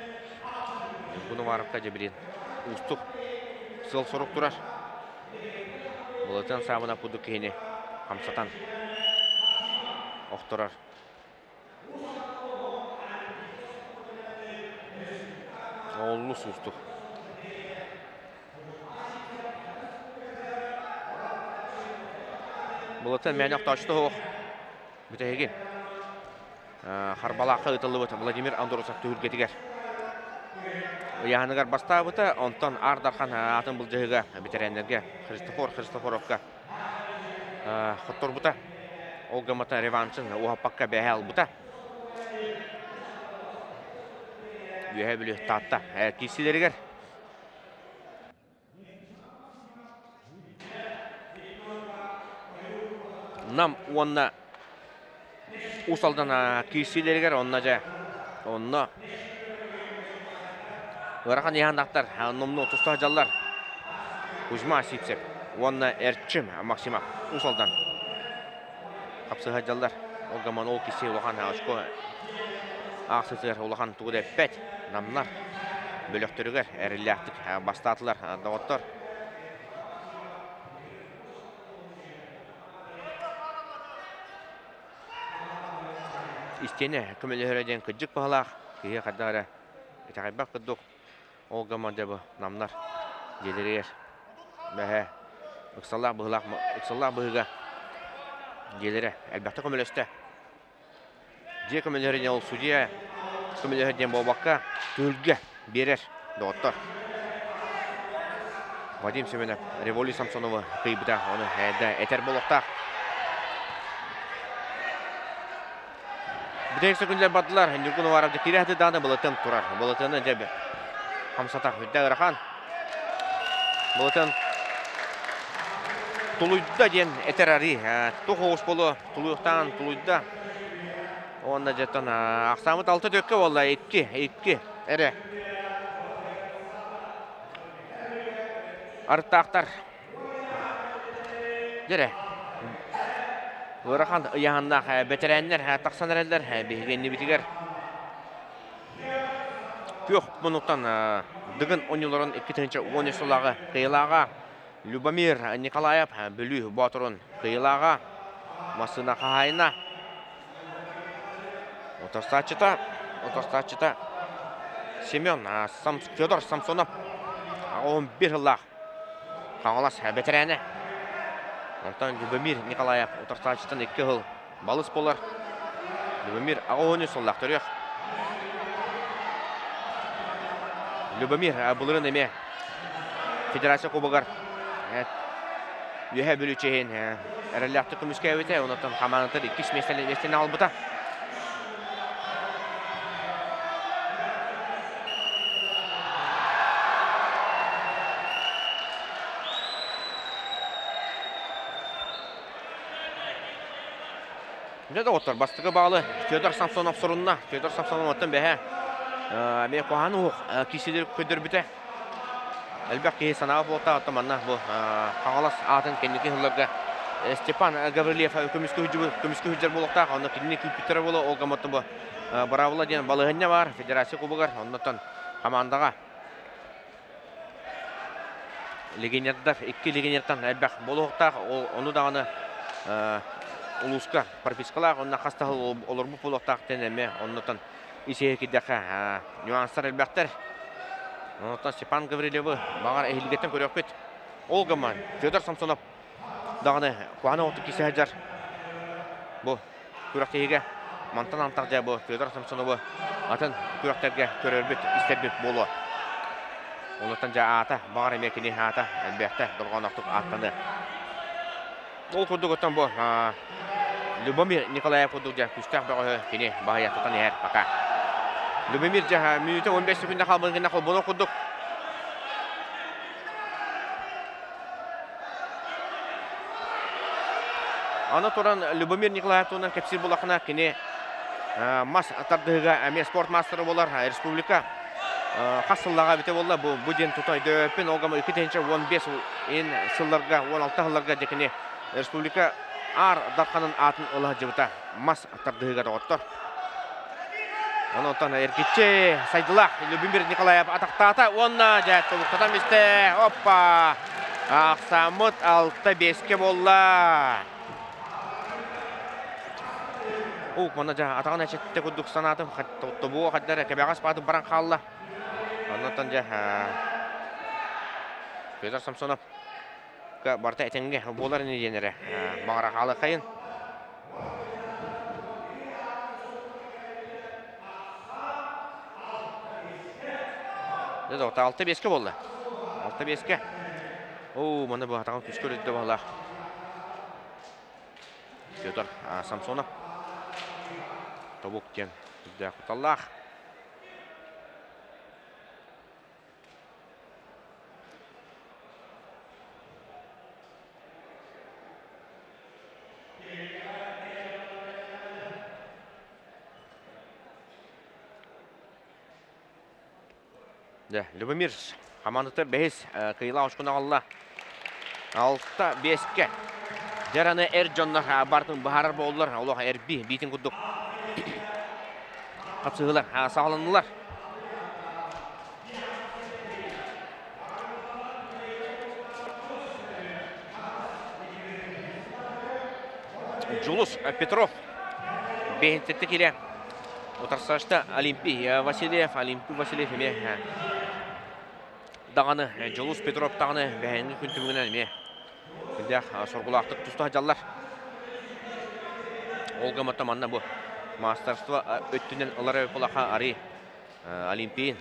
Бұны варыққа же бірін. Устық. Сыл сұруқ тұрар. Бұлытан самына құды кыйыне. Қамсатан. Оқтырар. Оллу сустук. Бұлытын мәне ақташты оқ. Бүтәйген. Харбалаққа ұтылы бұты Владимир Андорусақ түгілгетігер. Яғынығар баста бұты, онтан Ардархан атын бұл жығыға бітерәнерге Христофоровқа құттыр бұты. Олғамата реваншын уапаққа бәйәл бұты. Үйе білі татта кейсілерігер. Нам онна усалдан кейсілерігер, онна жа. Онна Ырақан яғандақтар, номны тұста жаллар. Ұжма сетсеп. Онна әртчім Максимов усалдан. Қапсыға жаллар. Олғаман ол кейсе олған ашко ақсызыр олған туғыда 5 намнар бөліктірігер әріліқтік бастатылар дауаттар. Истені көмелерден күджік бағалақ, кейе қаддары етағайбақ күддік. Ол ғаман жабы намнар желерер. Бәһә. Ыксаллах быһыга. Gelere elbette kömüleste. Diye kömüllerine ol судья. Kömüllerden babakka tülge berer doktor. Vadim Semenov, Revoli Samsonova kıybıda onu hede eter bolukta. Bir sekundler battılar. Nurgun varabdı kirehdi dağını bulutun turar. Bulutunu cebi. Hamsata hüdde ırakan. Bulutun Tuluyda diyen eter arı. Tuğuş bolu. Tuluyuktan tuluyda. Onda jeton aksamıt altı dökke vallahi iki. Ere. Arıttaktar. Dere. Vırakan yanına beterenler, taksanereller, bilgenli bitiger. Yok bunuktan dıgın 10 yılların 2-10 yaşılağı kıyılağa. Любомир Николаев bölü Batur'un kıyılağa. Masına kahayına. Otostachita. Semyon Fyodor Samsonov 11 yıllar. Kağılas beterene. Ondan Любомир Николаев otostachit'tan 2 yıl balыс bolar. Любомир ağını sollaq törüyor. Любомир bulurun eme. Federasiya kubagar. Yühe bölüçeğin. Erelyahtı kümüskevete. Ondan kamanatır 2 mesleğini albuta. Ne de otur bastığı bağlı Fyodor Samsonov sorununa. Fyodor Samsonov'tan behe. Me kohanı kişiler ködürbüte. Elbette sanağı bolta atamanna bu Kağalas atın kendiki hıllarga Stepan Gavrilev kömüskü hüccer bolukta. Onda kendini küpütleri bolu olgamatı bu. Baravula diyen balığınca var. Federasiya kubugar. Ondan komandaga. Legionerler 2 legionerdan elbette bolukta. Onu dağını Uluska parpiskalar ondan hasta olur bu poloktak deneme ondan işe gidecek nüanslar elbette. Ondan Stepan Gavrilev'i bağır ehliyetten görüyor pet. Olgaman Fyodor Samsonov dağını kuana otu kişi hacar. Bu küraktege mantan antakca bu Fyodor Samsonov'u atın küraktege görür bit isterbit bolu. Ondan ja ata bağır emekini ata elbette durğanaklık attanı. Ol kurduk otan bu Любомир Николаев kurduk ja küstah bağı kini bahaya tutan yer baka. Любомир ja minute 15 sekunda kalbına kol bunu kurduk. Ana toran Любомир Николаев tunan kepsir bulakına kini mas atardığıga ame sport masterı bolar Respublika. Hasıllağa bite bolla bu den tutay döpün olgama 2-15 en sıllarga 16 yıllarga dekini Respublika ar darkanın atın olah jibita mas atardığıga doğuttur. Ondan erkekçe saydılar. Любомир Николаев atakta onna jatı buktatan biste. Hoppa. Aksamut 6-5'ke bolla. Mana ja atağın eşitte kuduk sanatım. Hatta bu kadar kebeğas patı barang kalla. Ondan ja Fyodor Samsonov ke barta etenge bolar ini jenere. Mağara halı kayın. Dedi o 6-5'ke boldu. 6-5'ke. Mana bu atağın küskörüdü bolla. Fyodor Samsonov. Tabuk diyen bizde kutallah. Любомир командатар бәйіз кыйла ұшқына қалла. 6-5'ke. Жараны Эрджонлар бартын бағарар болдылар. Олуға Эрби бейтін күддік. Kapsıgılar, sağlandılar. Julus Petrov beğentettik ile otarsaçta Olimpi Vasilyev eme dağını Julus Petrov dağını bәйінгі күнтімігінен ме. Күнде сорғылақтық тұста жаллар. Olga Matamanna bu мастерство өттінен ұлары өпілаға ари Олимпиин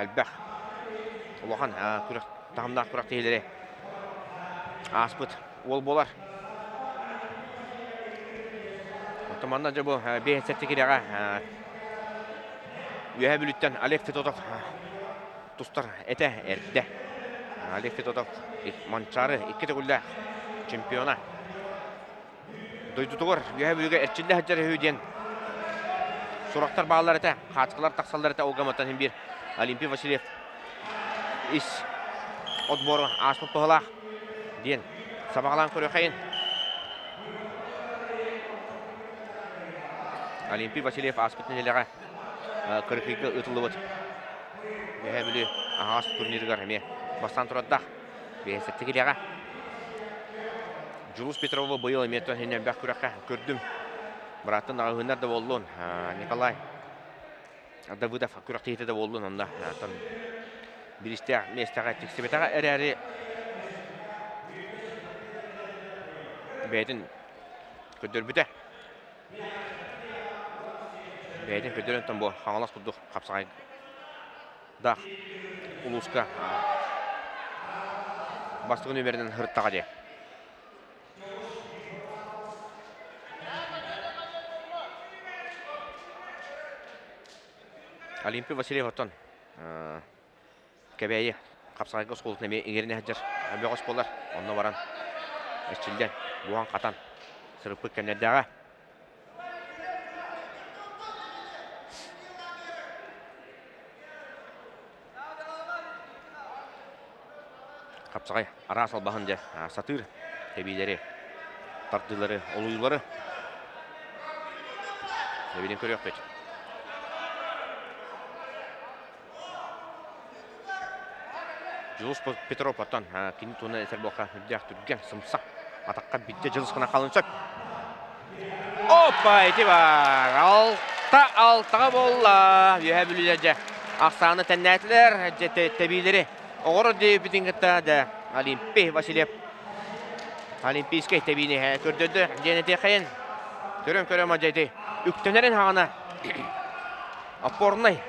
әлбәқ. Олахан тағымдақ күрек тейілері аспыт ол болар. Матаманна жа бұл бейін сәтті кереға үйе бүліттен Олег Федотов тұстар әті әрді. Олег Федотов манчары 2 төгілді чемпиона. Дойдутуғыр үйе бүліге әрчілді әджері өйден. Сурақтар бағалар әті, қатқылар тақсалдар әті Олгаматтан бір Олимпий Васильев ис отборы аспы пығылақ ден сабағылан көрі қайын. Олимпий Васильев аспытын елеға кіркігі ұтылы бұд. Үйе бүлі ағас турнирігар әме бастан тұраддақ бейсетті келеға. Julus Petrov'u bu yıl emeğinden hemen bir kürek'e gördüm. Bıraktın ağınlar da oldun. Nikolay Davidov kürek'te hite de oldun onda. Bir işte mesleğe teksibetağa eri Beydin kötür büte. Beydin kötürün tam bu havalas bulduk kapsağay. Dağ Uluska bastığın ömerinden hırttağa diye. Олимпий Васильев оттон кәбәйі қапсағайғы сколытын әме егеріне әджір әбе қос болар. Онына баран әшчілден бұған қатан сұрыпы кәмнердіға. Қапсағай ара салбағын сатыр әбейлері, тардылары, олуйлары. Әбейден көрі өкпет. Julus Petrov аттан кені туына әсер болға үддіяқ түрген сымсақ атаққа бітті жылысқына қалын сөп. Опа, әйті бар. Алтаға болла. Үйе бүлілерді ақсағыны тәннәтілер, тәбейлері. Оғыры дейіп бітін күтті Олимпий Васильев. Олимпийскай тәбейіне көрдірді. Денеті қайын. Көрім ажайды. Үктенерін хағына. Апорынай.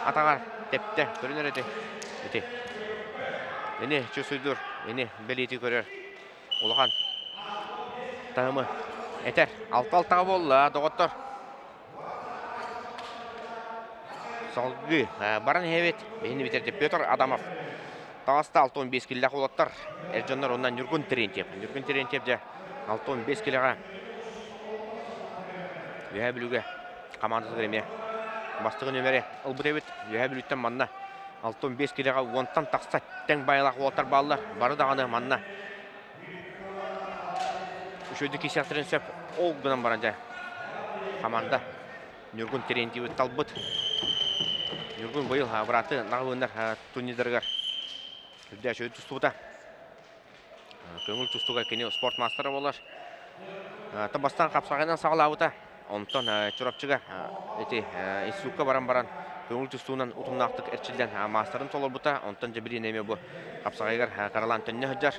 Атағар тәпті. Көрінер әді. Ені чөсүйдір, ені бәлеті көрер. Олған тағымы әтер. Алты-алтаға болы, доғыттыр. Салғы баран әвет. Бейіні бітерді Петр Адамов. Тағаста 6-15 келі қолаттыр. Әржанлар ондан Нүргін Терентьев. Нүргін Терентьев де 6-15 келіға үйе білуге командасы кіреме. Бастығын өмері ұлбыт әвет. Үйе білуттен манна. 6-15 келеға онтан тақса тәң байлақ олатар балылар. Бары дағаны манна. Үшөйді кесяқтырын сөп ол бұдан баранжа. Команда Нүргін Терентьев талбыт. Нүргін бұйыл бұраты нағылындар турнирдергар. Үрді әшөйді тұстуғыда. Көңіл тұстуға кені спорт мастері болар. Табастан қапсағайдан сағылауыда. Онтан чұрапчыға институтқа баран. Көңіл тұстуынан ұтымнақтық әрчілден мастерын толыр бұта. Онтан жабілін әме бұл қапсағайғар қаралан түнне хүджар.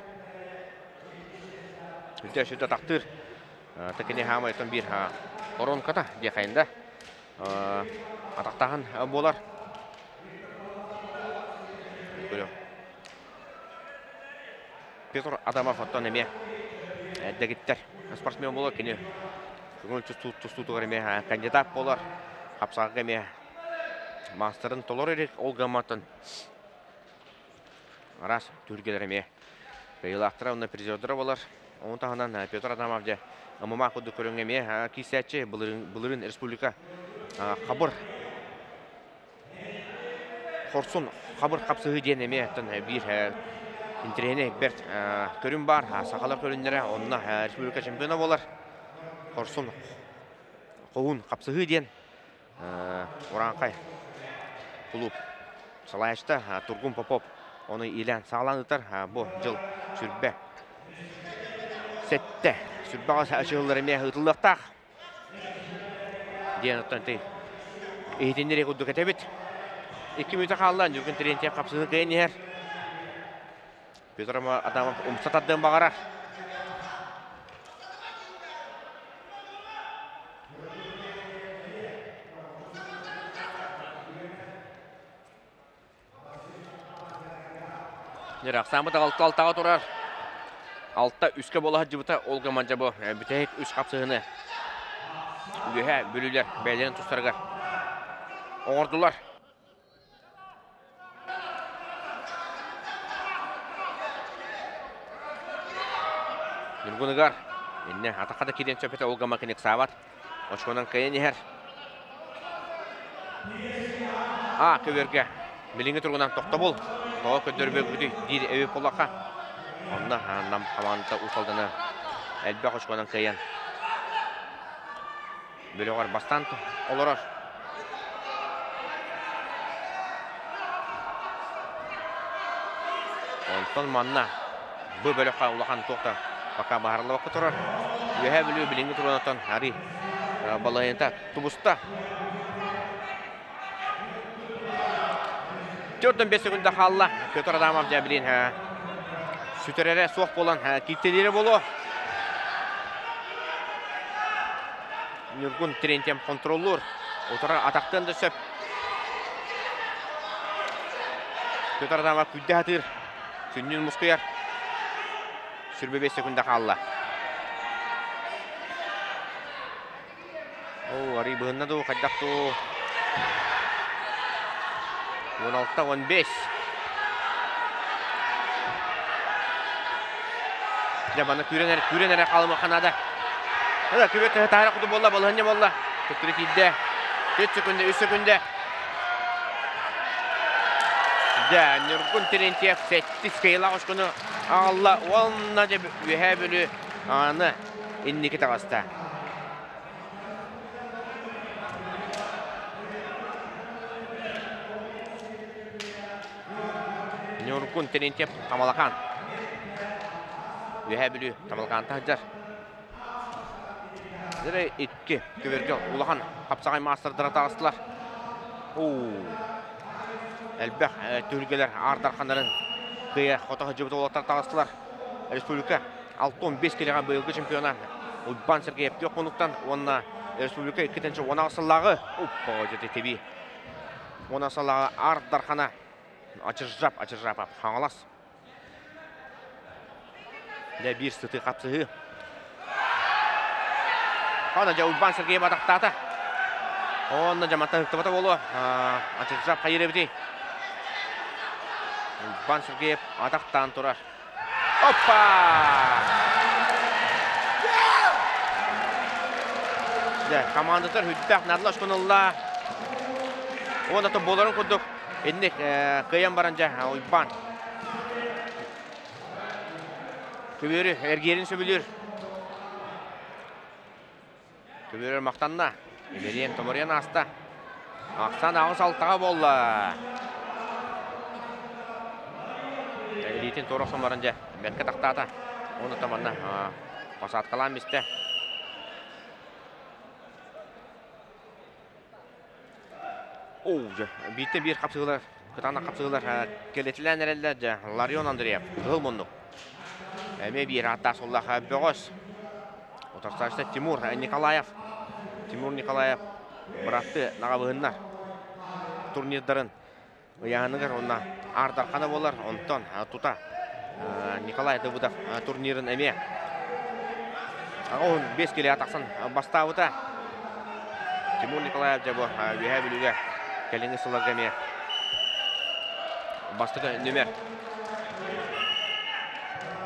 Үрді әшөйді тақтыр. Тәкене хамайтын бір оронката декайында. Атақтағын болар. Петр Адамов оттан әме әддәгеттер спортсмен болар. Кені көңіл тұстутығыр әме кандидат болар. Қапсағайға әме мастерын толор ерек Олга Маттан. Рас түргелер әме. Бейлақтыра онна призердері болар. Оның тағынан Петр Адамов де ММА құдды көрің әме кейсәтші бұлырын республика қабыр. Хорсын қабыр қапсығы ден әме бір интерене бір көрін бар. Сақалар көріндері онына республика чемпиона болар. Хорсын қоғын қапсығы ден Оранқай клуб Салайшта Тургун Попов оны илен сағландытыр. Бұл жыл сүрбе сәтті сүрбеға ашығыларыме ұтылықтақ ден ұттан тей ейтендері құдды кәтебет 2 минута қалдан Нүргін Терентьев қапсығын қайын ер Петр Адамов умсатаддын бағарар. Рақсамы да алтаға тұрар. Алтта үске болаға жібіті олға манжа бұл. Бүтәйік үш қапсығыны. Үйе бөлілер бәлерін тұстарға. Оңырдылар. Нүргінігар. Енне атақада кеден сөпеті олға макинек сабат. Очқонан кайын ехер. Көверге. Біліңі тұрғынан тоқта бол. Тоға көддөрбе күді дейді әуе болақа. Онна нам команда ұсалдыны әлбәқ очқонан кайын. Бөліғар бастан олырар. Онтон манна бұл бөліққа ұлақан тоқта. Бақа бағарлы бақы тұрар. Үйе білі біліңі тұрғанаттан әрі балайында тұбыста. 4-5 секундда қалла. Петр Адамов жәбілін сүтерері соқ болан киттелері болу. Нүргін Терентьем контроллур. Отырар атақтанды сөп. Петр Адамов күдді атыр. Сүннен мұскияр. Сүрбе 5 секундда қалла. Ари бұғынна ду, қайдақты. 16-15. Жабаны күренері қалымы қанады. Көбетті тағыры құды болла, болғанне болла. Көттірі кейді. 4 секунде, 3 секунде. Нүргін Терентьев сәтті скайла қошқыны Алла, олна деп үйе бөлі аны иннекі тағаста. Нүргін Терентьев тамалақан. Үйе бөлі тамалақан тағдар. Зірі етке көверге ұлақан қапсағай мастырдыра тағыстылар. Әлбәқ түргелер ардарқандарын қия қотаға жібіті олаттар тағыстылар. Республика 6-15 келеға бұйылғы чемпиона Ұйбан Сергеев тек қонуқтан онына Республика 2-ші онағысылағы жеті теби. Онағысылағы ардарқана ачыржап қаңылас. Бір сыты қапсығы. Қана жа Ұйбан Сергеев атақтаты. Онына жаматта үктібата болу. Ачыржап қайыры біті. Ұйбан Сергеев атақтан тұрар. Оппа! Командатар хүддәк надылаш күнілла. Оны тұп боларын күддік. Едінек қиян баранжа Ұйбан. Көбері әргерін сөбілер. Көбері мақтанна. Емерен Томариян аста. Ақсан ағыз алтаға болла. Элитин торақсын барынжа бәткі тақтата. Оны таманна пасат қалан бісті. Бейті бір қапсығылар, күтана қапсығылар келетілен әрелді Ларион Андреев. Ғыл мұндық. Әме бір аттас оллаға бөғыз. Отырсашты Тимур Николаев. Тимур Николаев бұратты нағабығыннар. Турнирдарын Яғанығыр онна ардарқаны болар, онтон тұта Николай Дыбудов турнирын әме. Оғын 5 келе атақсын бастауыта. Тимур Николаев жабы үйе білуге кәліңі сыларға әме. Бастығы нөмер.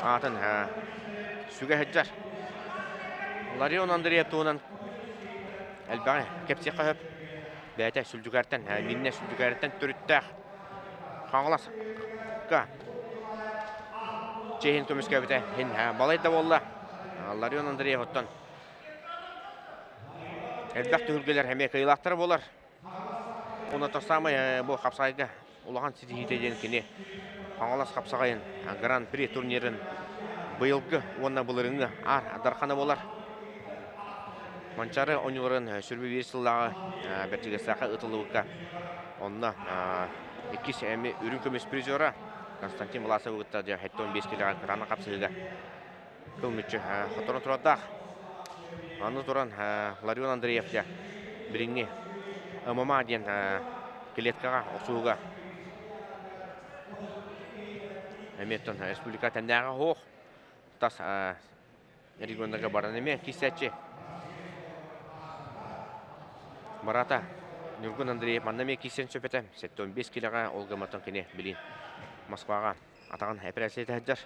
Атын сүге хәджар. Ларион Андреев туынан әлбәғі кепсе қағып. Бәйті сүлдігәрттен, минне сүлдігәрттен түріттәқ. Қаңылас. Чейін көміске біті. Балайда болла. Ларион Андреев оттан. Әлбәқ түгілгелер әме қиылақтары болар. Оны тастамай бұл қапсағайға ұлаған сеті хитеден кене. Қаңылас қапсағайын Гран-при турнирін бұйылғы онына бұлырыңы дарқаны болар. Манчары ойныларын сүрбі версілдағы бәртіге сақы ұтылуыққа. Онына еккес әме үрін көмес призера Константин Власов ұғытта де хеттон 5 келеген қыраны қапсығыға. Кылмытчы Хоторон Турадақ. Аны тұран Ларион Андреев де біріңне ММА ден клеткаға осуға. Әметтен республика тәндәға хоқ. Тас региондарға баран әме кесәтші. Марата Нюргун Андреев маннаме кесен сөпеті. 7-15 келеға олға матын кене білін. Москваға атаған әпірәсі тәддір.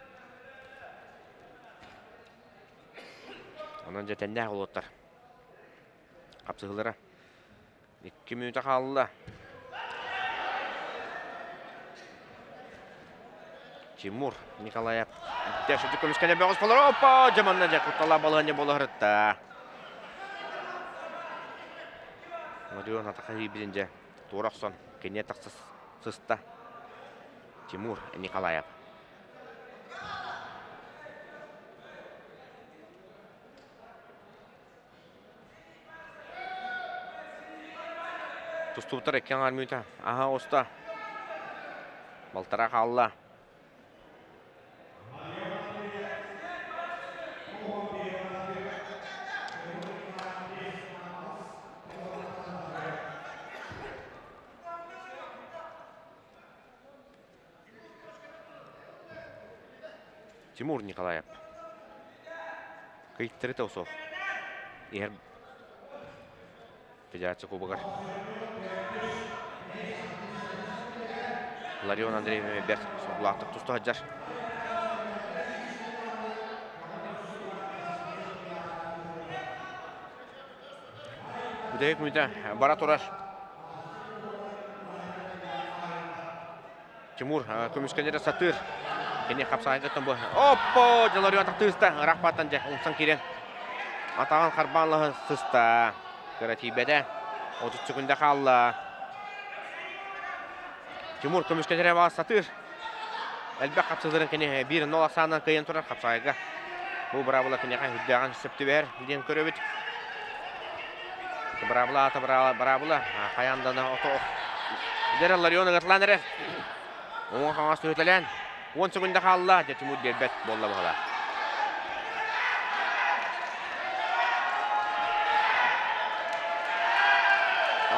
Онан жәтәнді олуттар. Қапсығылары. 2 минута қалылы. Тимур Николаев. Дәші дүкіміскәне бәғыз болар. Опа! Жаманна жа құттала балығане боларытта. Ларион атақа ебізінде туырақсон кене тақсыз сыста. Тимур Николаев. Тұстуыптар әккен армүйті. Аға оста. Балтара қалла. Тимур Николаев. Кайттыры таусов. Егер Федерация кубогар. Ларион Андреев бер соғылақтық тұсты ғаджар. Бүдәйік мүйді бара тұрар. Тимур көміскендері сатыр. Кене қапсағайғыттың бұл. Оппо! Ларион атақ тұста. Рақпаттан жа. Ұңсан керен. Атаған қарбанлығы сыста. Кіратибеді. 30 секунда қалла. Тимур көміскендері бағы сатыр. Әлбәк қапсыздырын кене 1-0 сағынан көйен тұрар қапсағайға. Бұл бұрабыла кене қай үддіған сөпті бәр. Ден көрі бүт. Бұрабыла аты бұрабыла. Қаянданы оты оқ. Дәрі Ларионың ұтылан әрі. Оңын қаңасы өтілен. 10 секунда қалла. Тимур дербәт болла бұғыла.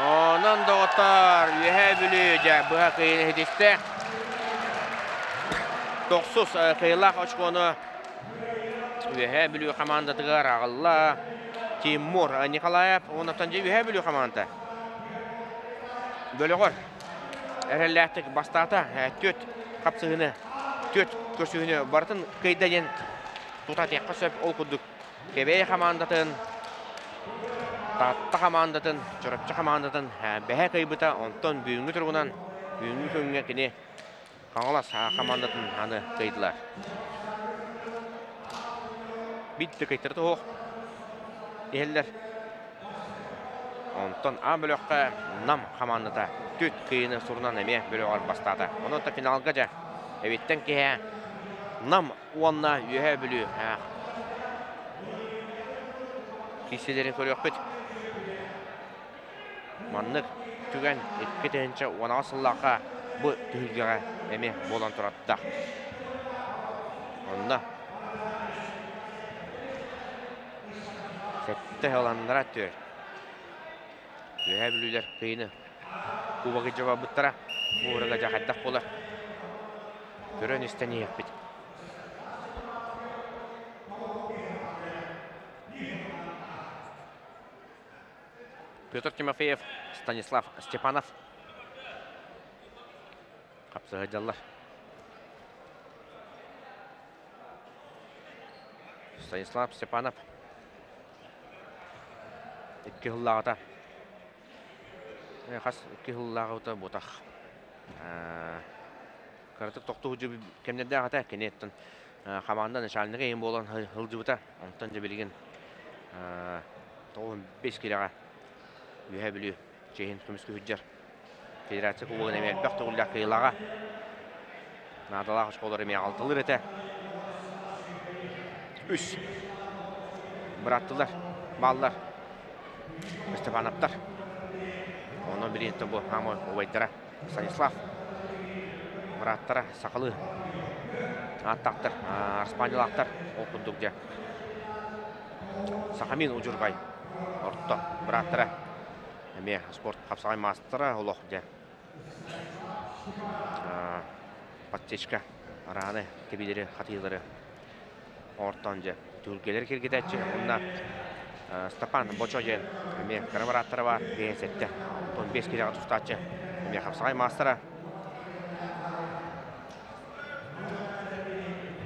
Ondan da otar. Ühe bülüce. Бұға қиылы хедесті. 9 қиылақ очконы. Ühe bülü командатығар ағылла. Тимур Николаев. Оныптан же ühe bülü команда. Бөлі қор. Әрелләттік бастата. Төт қапсығыны. Төт көсігіні бартын қидаен. Тута текқа сөп ол күдік. Кебей командатын. Татта командатын, чорапчы командатын бәһә кайбыта, онтон бүгінгі тұрғынан, бүгінгі көңге кене қаңылас командатын аны кайдылар. Битті кайттырды оқ. Елдер. Онтон бөліққа нам командата төт кайыны сұрынан әме бөліғар бастады. Онын финалға жа. Әветтен кеге нам уанна үйе бөлі. Кеселерін көрек бет. Маннық түген еткетенші оны асыллаға бұ түгілгеға әме болан тұратта. Онына сәтті ғаландыра түр. Үйе білулер қиыны кубағы жаба бұттара бұғырыға жақайдақ болар. Көрін істәне ек бет. Петр Тимофеев, Станислав Степанов. Қапсыға жаллар. Станислав Степанов. Икки хыллағыта. Қас икки хыллағыта бұтақ. Қаратық тоқты ұжы кемдерді ағыта. Кенеттін қамағында нышалыныға ең болған хылжы бұта. Онтан жабелеген 5 келеға. Үйе білі жейін көміскі хүджар. Федерация кубығын әме бәқті құлдақ қиылаға. Надалақ ұшқолар әме алтылыр әті. Үш. Бұраттылар, балылар, Степановтар. Оның бірінті бұл ғамы обайдыра. Станислав. Bırattara sakalı. Attaqtır. Arspanyolaqtar okunduk ja. Sakamin ucurgay. Orta bırattara. Eme sport kapsagay mastara oloq ja. Patçeçka arаны кебелери хатыйлары ортанжа түргелер киргедәче онна Степан Бочожен ме карабараттары бар бесетте 15 килога тустачы ме хапсагай мастера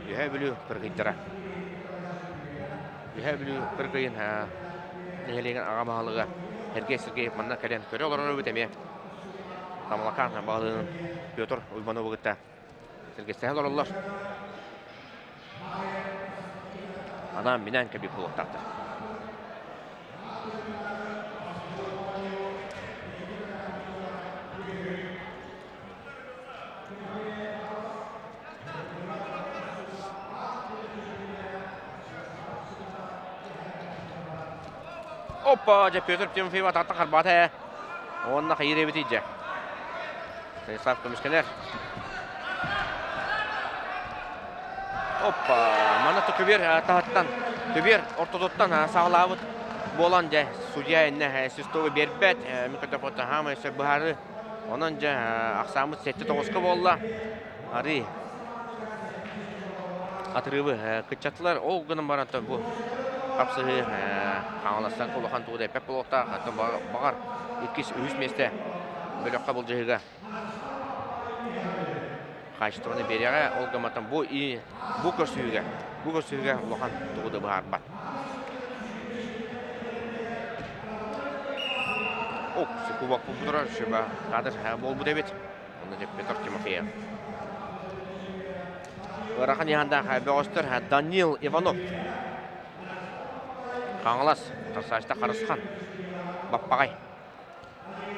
Юһәбүлү пиргиттара Юһәбүлү пиргин нелеген агамалыгы Сергей Сергеев манна кален көрө олорор битеме Тамлакан балын Петр Уйманов гытта Сергей Сергеев олоролор Адам минән кебек булыктакты. Опа, же Петр Тимофеев атакта карбата. Онна хайре битиже. Станислав Комискенер. Опа, манаты көбер тахаттан, көбер ортодоттан сағылабыт болан жа судья әнне сүстігі бербәт, микротопоты хамы өсі бұхары, онан жа ақсамыз 7-9 болла, ары атырыбы күтчатылар, ол ғының баранты бұл қапсығы қаңыластан қолуқан туғыда әпәп болуқта, қатын бағар 2-3 месте бөліққа бұл жығыға. Қайшытығыны береға олғаматтан бұл көрсүйіге ұлақан тұғыды бұғар бат. Оқ, сүкубақ бұл бұдырар, шөбі қадыр бол бұд әбет. Оны деп Петр Тимофеев. Ырақан яғанда бөғыстыр Данил Иванов. Қаңылас, Тарсашта Қарысқан, Баппағай.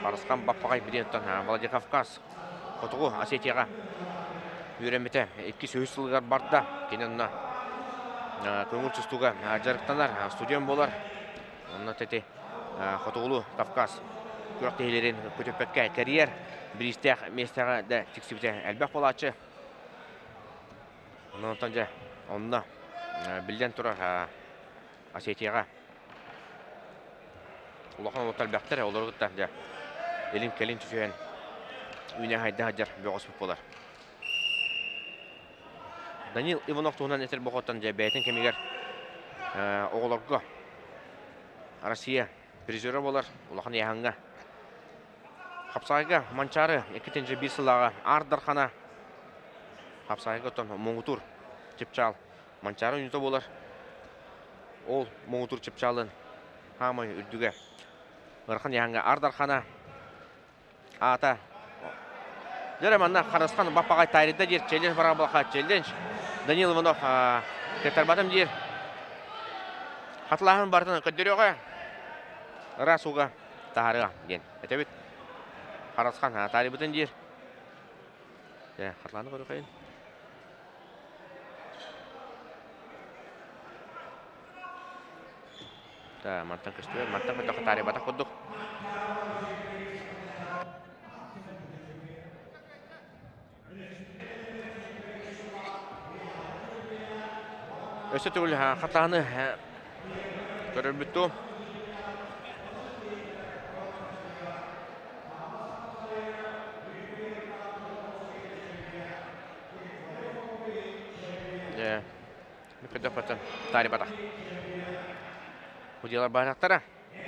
Қарысқан Баппағай бірден Владикавказ, Қотығы Осетияға. Үйренмете 2-3 жылғар барды кенен көңіл чүстуға жарықтанар студион болар. Онна тәте Қотығылу Кавказ күрақтейлерін көтеппәтке карьер бірістәқ местаға да тексібіте әлбәқ болачы. Оннан жа онна білден тұрар Осетияға. Улақан отал бәқтір оларғытта елін кәлін түшен үйне хайда жар бөғысып болар. Данил Иванов туғынан әтір бұқыттан бәйтін кемегер оғыларға Россия призері болар, ұлақын яғанға. Қапсағайға манчары 2-1 сылаға Ардархана Қапсағайға тұн Моңғытур чепчал манчары үнеті болар. Ол Моңғытур чепчалын хамай үрдіге Ғырқын яғанға Ардархана ата Жәрәманна Қарысқан Баппағай тайрыда жер челден бара болақа челденш Данил Иванов кетарбатым жер қатылағын бартын көддеріға расуға тағарыға ген. Әтәбет Қарысқан тайрыбытын жер қатылағын көрі қайын. Мантан көстігі, мантан көтіқі тайрыбата құддық. Өсі түгіл қатағыны көрір бүтту. Мүкіді құтын тарі батақ. Құдиялар бағынақтара.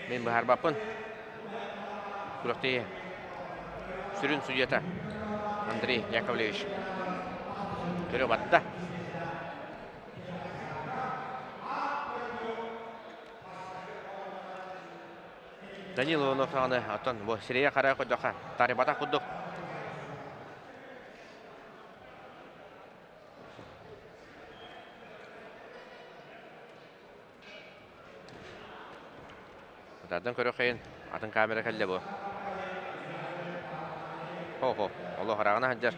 Мен бұхар бапын. Күріқті сүрін судьята Андрей Яковлевич. Көрі батта. Данил Иванов аны атын бұл сирия қарай құддыққа тарибата құддық. Құдадың көрі қайын атын камера кәлі бұл. Хо-хо, олы қарағына хаджар.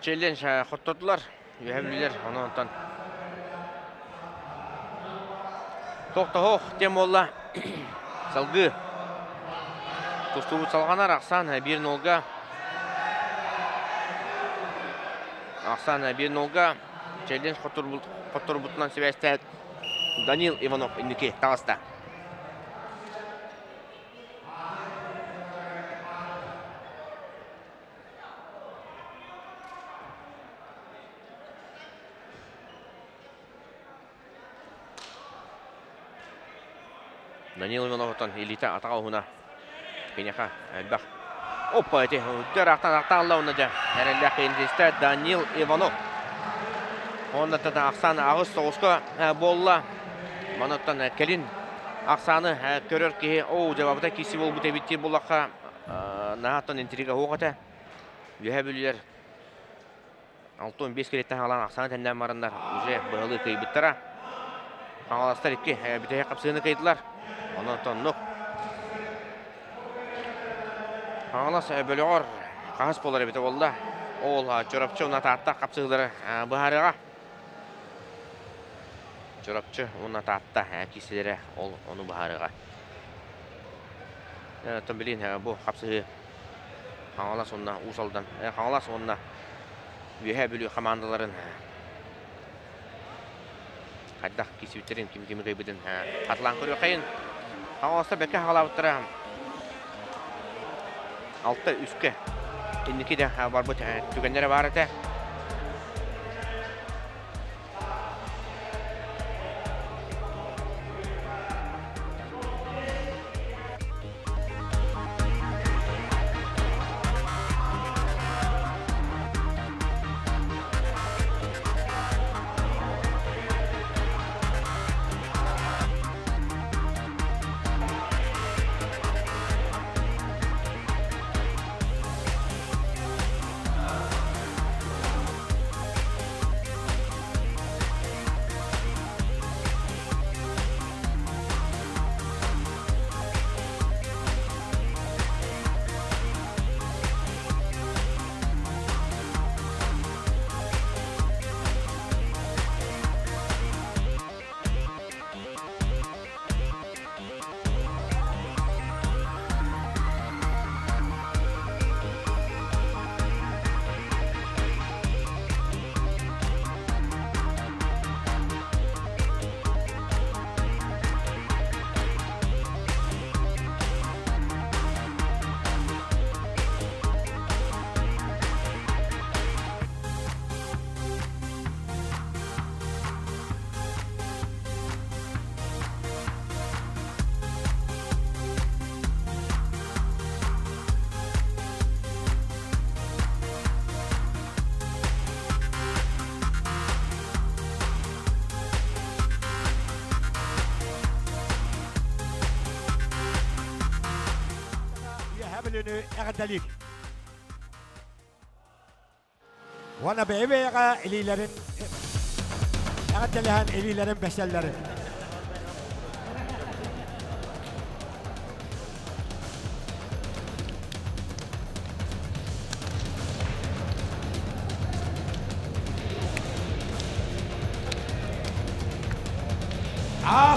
челлендж хоттодулар. Үйәбілілер, оны онтан. Тоқтағоқ, тем олла. Салғы. Тұстуы салғанар, Ақсан 1-0-ға. Ақсан 1-0-ға. Челлендж хоттор бұтынан себәсті Данил Иванов индеке тағыста. Данил Ивановтан элита атаға ұғына. Кенеха әлбақ. Опа, әте, үттер ақтан алауына жа. Әрелі қиындесті Данил Иванов. Онда да Ақсан ағыз соғысқа болла. Маноттан кәлін Ақсаны көрер кеге. Оу, жабабыда кесі бол бұта бітте болаққа. Нағаттан интрига оғата. Үйе бөлілер. 6-15 кереттен алан Ақсаны тәнден марындар. Уже бұғылы көйбіттіра. Қаңаластар екке бітеге қапсығыны көйділар. Ондан нұқ. Қаңалас бөлі ғор қағыс болар біті болды. Ол жорапчы ұна таатта қапсығылары бұғарыға. Жорапчы ұна таатта кеселері оны бұғарыға. Тон білейін бұл қапсығы Қаңалас онына ұсалдан. Қаңалас онына үйе бөлі командаларын қайдақ кесіптерін кем-кемі көйбідің қатылан көрі қайын. Қаңаласта бәкі қалабыттыра 6-3-ке ендеке де бар бұт түгендері бар әті. Eğdalik. Wana bebeğe elilerin eğdalihan elilerin beşellerin.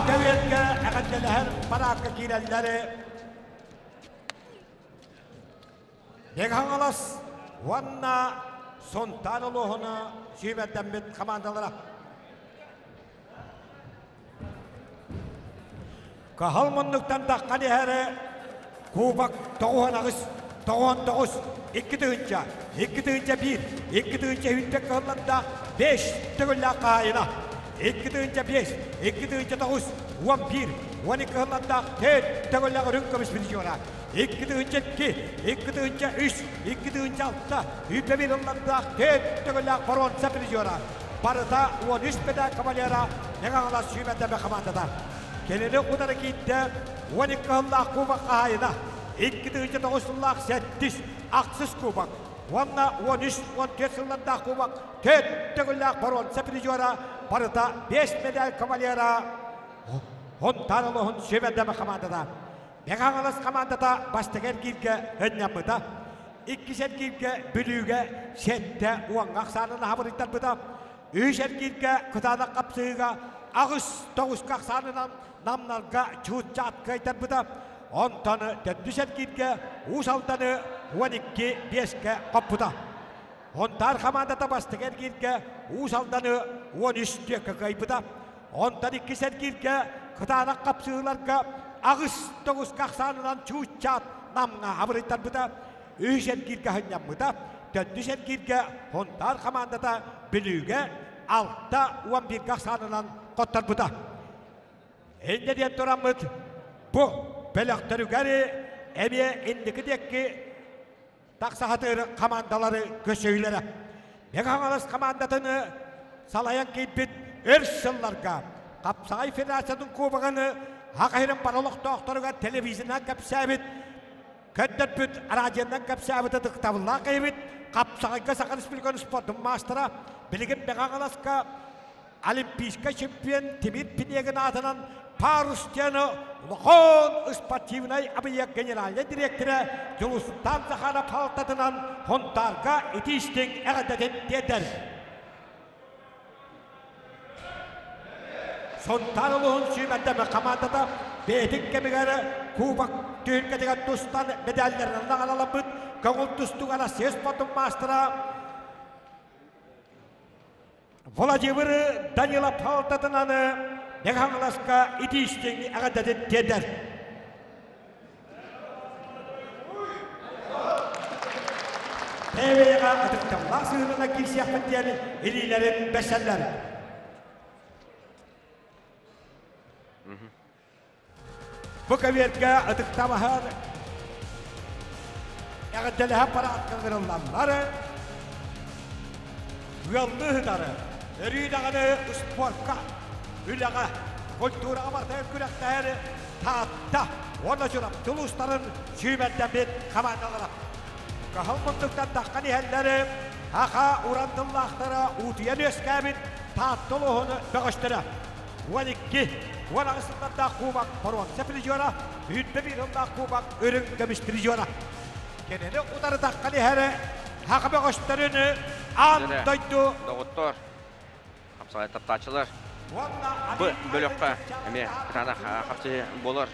Devletke eğdalihan parakka kirelleri. Nekhangalas wanna sontanoluğuna sümeddembet komandalara. Kahalmanlıktan da kanihere kubak doğan ağız, doğan doğuz, iki dönce bir, iki dönce hüntek kağılanda 5 tığılla kayına. İki dönce 5, iki dönce doğuz, 11, 12 kağılanda 4 tığılla rünkömüş biliyorlar. İki dönce 2, iki dönce 3, iki dönce 6, hüppe bir onlarda 4 tığılla koron biliyorlar. Barıda 13 beden kavalera, ne kadar sümeddembe komandada. Kelini kudarı gitti, 12 kağılla kubak kayına. İki dönce doğuzlular 8, aksız kubak. Wanna 13, 14 yıllarda kubak, 4 tığılla koron biliyorlar. Barıda 5 medal kavalera, 10 tanılıhın sümeddembe komandada. Meğangalas komandada baştager girge önyamıda. 2 sergilge bülüge sette uan aksanına haberitar bıda. 3 sergilge kıtada kapsıga ağız toğuz kaksanından namlarga çuğutçat kaytar bıda. 10 tanı 4 sergilge usaltanı 12 beske kapıda. Ontar komandada bastık ergilge usaltanı 13 teke kayıpıda. Ondan 2 sergilge kıtada kapsılarga ağız toğuz kaksanından çuğutçat namga haberitar bıda. 3 sergilge hanyamıda. 4 sergilge ontar komandada bülüge altta 11 kaksanından kottar bıda. Ende diyen duramıd bu belaktörügeri emiye indikideki taksahatır komandaları köşeylere. Megalas komandatını salayan keypit Erşıllarga Kapsay Federasyonun kubağını Hakayırın paralıq doktoruga televizyondan kapsabit Kötterpüt aracından kapsabit tıktavılla kaybit Kapsayga sakın ispilgon sportun mastera Bilgin Megalaska Olimpiyska şampiyon Timir Pinegin adının Parustiyanı Ulukon Sportivnay Abiya Generalya Direktörü Julustan Zahara Paltatınan Hontarga itiştin eğdetin deder. Sontarılığın süymendeme komandada Betik kemikleri Kubak Türkiye'deki Tustan medallerinin alalamıd Kağıl Tustuğana ses potun mastera Vladimir Danila Paltatınanı Megalaska itiştin eğdetin deder. TV'ye adıktamlar sığınına kilsiyaklık diyen ililerin beşerleri. Bu kaverge adıktamahar eğdeleha para atkıgırılanları Yallıhıdarı, Erüydağını sporka, Ülağa, kultura amartaya kürekleri Taatta, ona jurap Tulusların süymenden bir komandalara Kahılmındıktan takkan ihelleri Haka urandillahları Utuyan öskabit Taattılıhını bağıştıra 12 Vanağısından da kubak Paruak sepilizyona Hütbe bir hımda kubak Örün gömüştirizyona Kenene udarı takkan ihelleri Haka bağıştırını Andaydı Doktor Kapsay taptaçılar Bu bölükka Eме Kıtada kapsı bolar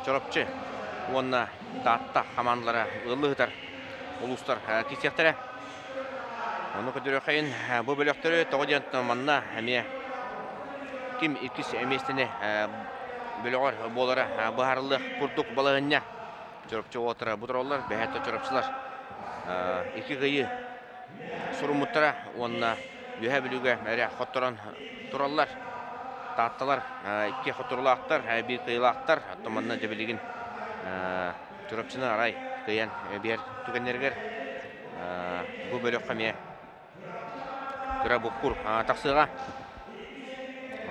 Çorapçı Onna Daatta komandalara ıllıhıtar Uluslar kisiyakları Onu kötürü kayın Bu bölüktörü Toğudiyantın manna Eме Kim ikisi emestini Bölüğür bolara Baharlı kurduk balığına Çorapçı otıra budurollar Behette çorapçılar İki gıyı Surumuttara Onna Yühe bülüge Meri xottoran Turallar Taattalar İki xottorulu aktar Bir kıyılı aktar Attomanna cebeligin Çorapçını aray Kıyan bir tükenlerger Bu bölük kamiye Kıra bukkur Taksıға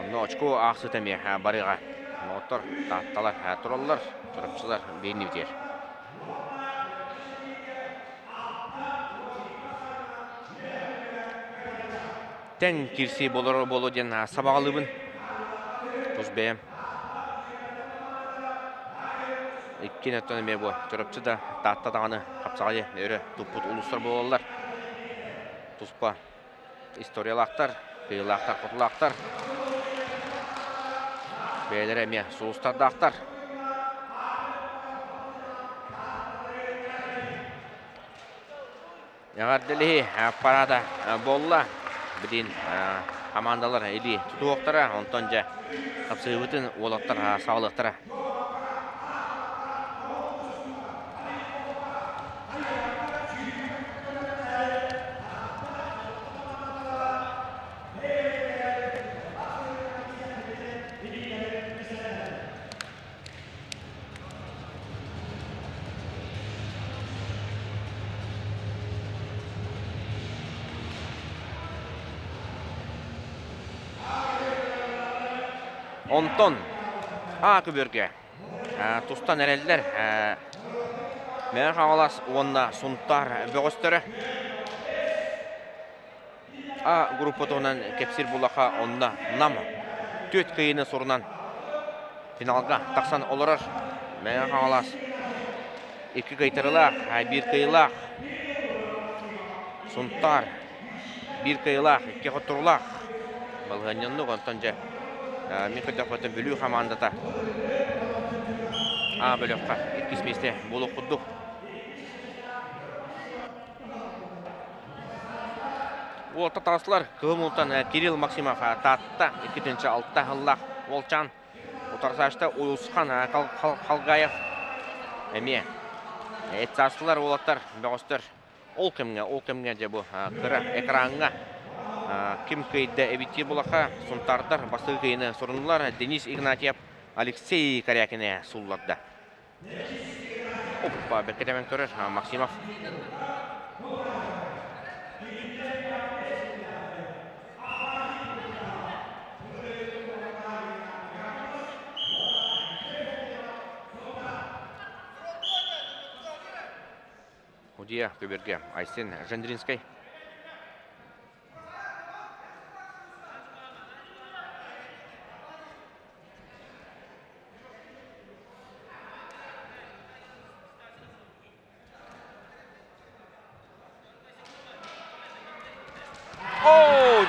Onu очко ақсы тәме барыға Оттар Taattalar Turallar Çorapçılar Beyni biter Ten kirsi bolu den sabağılıbın Tuzbeyem İki netten me bu Çorapçı da Taatta dağını Kapsağıyı Öre Tuput uluslar bolallar Tuzpa İstoriyalı aktar Kıyılı aktar Kutulu aktar Beylere me Sulustar da aktar Yagar delihi Parada bolla Bilin komandalar eli tutuqtara ontonca kapsıbıtın olattara sağlıqtara Onton Akıbörge Tustan ereller Men xawalas onna suntar bögöstörü A gruppotonan kepsir bulaqa onna nam Töt kıyını sorunan finalga taksan olarar Men xawalas 2 kaytırılaq, 1 kıyılaq. Suntar 1 kıyılaq, 2 qoturulaq. Balğanyanlı qontanca Mikroda qotan bölü komandata. Bölüqqa etkismeste boluq qudduq. Олта тарасылар Кылмултан Кирилл Максимов татта 2-нче алтта Аллах Волчан Утарсашта Уюсхан Халгаев эме Этсаслар олаттар бөгөстөр ол кемге же бу кыра экранга ким кыйда эбити булаха сунтардар басыгыны сорунлар Денис Игнатьев Алексей Корякине сулладда. Опа бекетемен көрөр Максимов. Удия көберге Айсен Жендринской.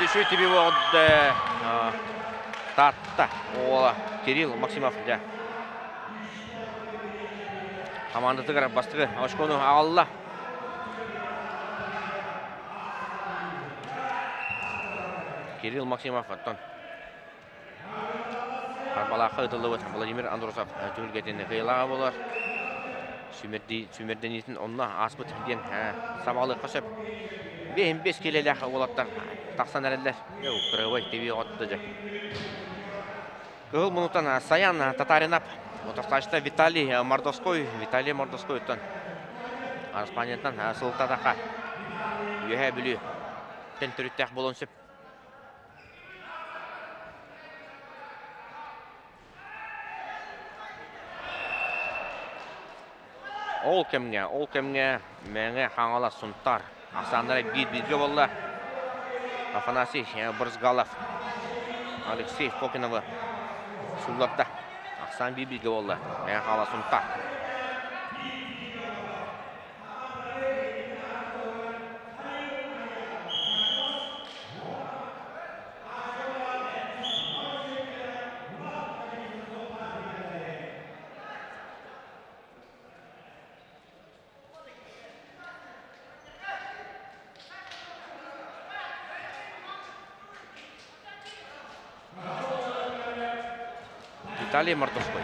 Дешевый тебе вот татта. Ола Кирилл Максимов. Команда тыгар бастығы Ашкону Алла. Кирилл Максимов аттан. Арбалақы ұтылы Владимир Андрусов түгілгетені қиылаға болар. Сүмерденетін онына аспыт ден сабалы қысып. 5 келелі олаттар тақсан әрелер. Қырғыбай тебе отты жа. Кығыл мұнықтан Саян Татаринап. Отасташта Виталий Мордовской ұттан. Арыспанияттан сылықтадақа. Үйе білі. Тен түріттәқ болын сөп. Ол кемге мәңе қаңала сұнттар. Ақсандары бейді болла. Афанасий Брызгалов. Алексей Фокиновы сұллатта. Ақсан бейді болла. Мәңе қаңала сұнттар. Виталий Мордовской.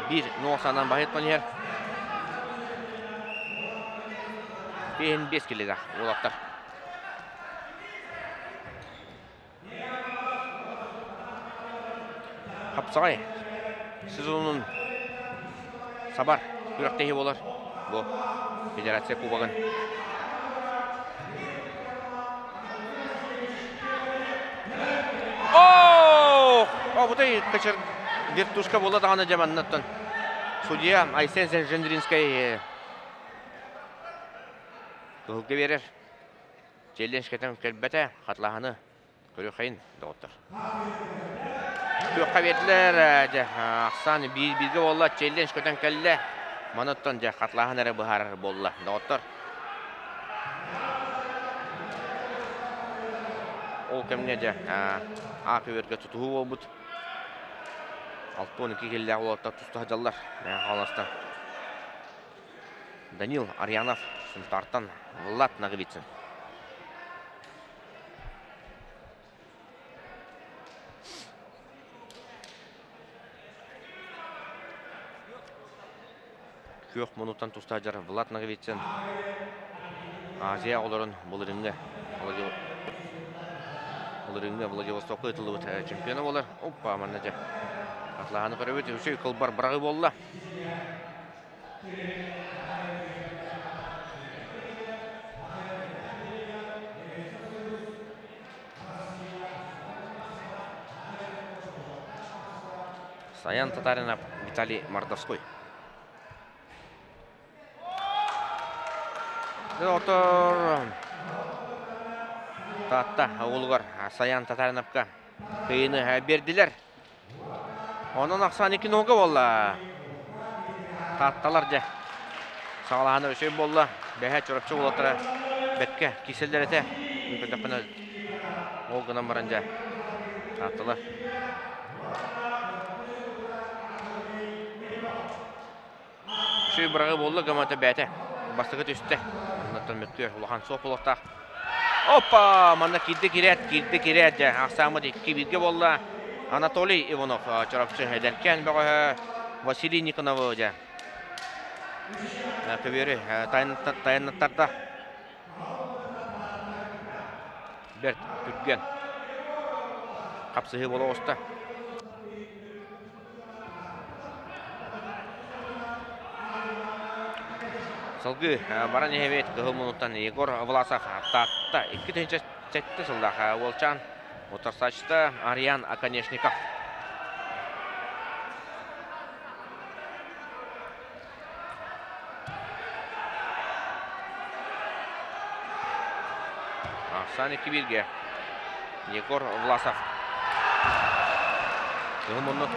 1-0 bahit panyer. 5 kelede olaptar. Hapsagay. Siz onun sabar yürekteyi bolar. Bu federatsiya kubagın. Бұдай кәчір вертушка болады ағаны жаманнаттан. Судья Айсен Жендринской көңілге берер. Желденшкетен кәлбәті қатлағаны көрі қайын доғыттыр. Көкқа берділер. Ақсан бейді болла. Желденшкетен кәлі. Манаттан қатлағын әрі бұхар болла доғыттыр. Ол кәміне ақы өрге тұтуы ол бұд. 6-12 келі олатта тұсты жаллар. Қаластан. Данил Арьянов сұнтартан Влад Нағыбетсін. Көк мұнуттан тұсты жар Влад Нағыбетсін. Азия оларын бұл ріңгі. Владивостокқа ұтылы чемпионы болар. Опа, манна жа. Атлағаны көрі өте қылбар бірағы болла. Саян Татаринап, Виталий Мордовской. Доктор Татта олғар Саян Татаринапқа қиыны берділер. Onun aksan 2 noga valla. Tattalar ja. Sağlahana ösöy bolla. Behe çorapçı olatıra. Bekke kiseller ete. Mümkün dapına olgınan barınca. Tattalar. Ösöy bırağı bolla gamata bete. Bastığı üstte. Ondan mökkür. Ulahan soğuk olakta. Hoppa! Manna kirdi kiret ja. Aksamı 2-1 bolla. Anatoly Ivanov çorapçı ederken bağı Vasiliy Nikonov ja. Köberi tayanattarda. Bert Türkgen. Kapsığı bola osta. Salgı baran evet kıhılmınıttan Yegor Vlasov tatta 2-nji setте sılda Volchan. Otarsaçta Aryan Akaneshnikov. Aksan 2-1'ge. Yegor Vlasov. Kıhılmınıt.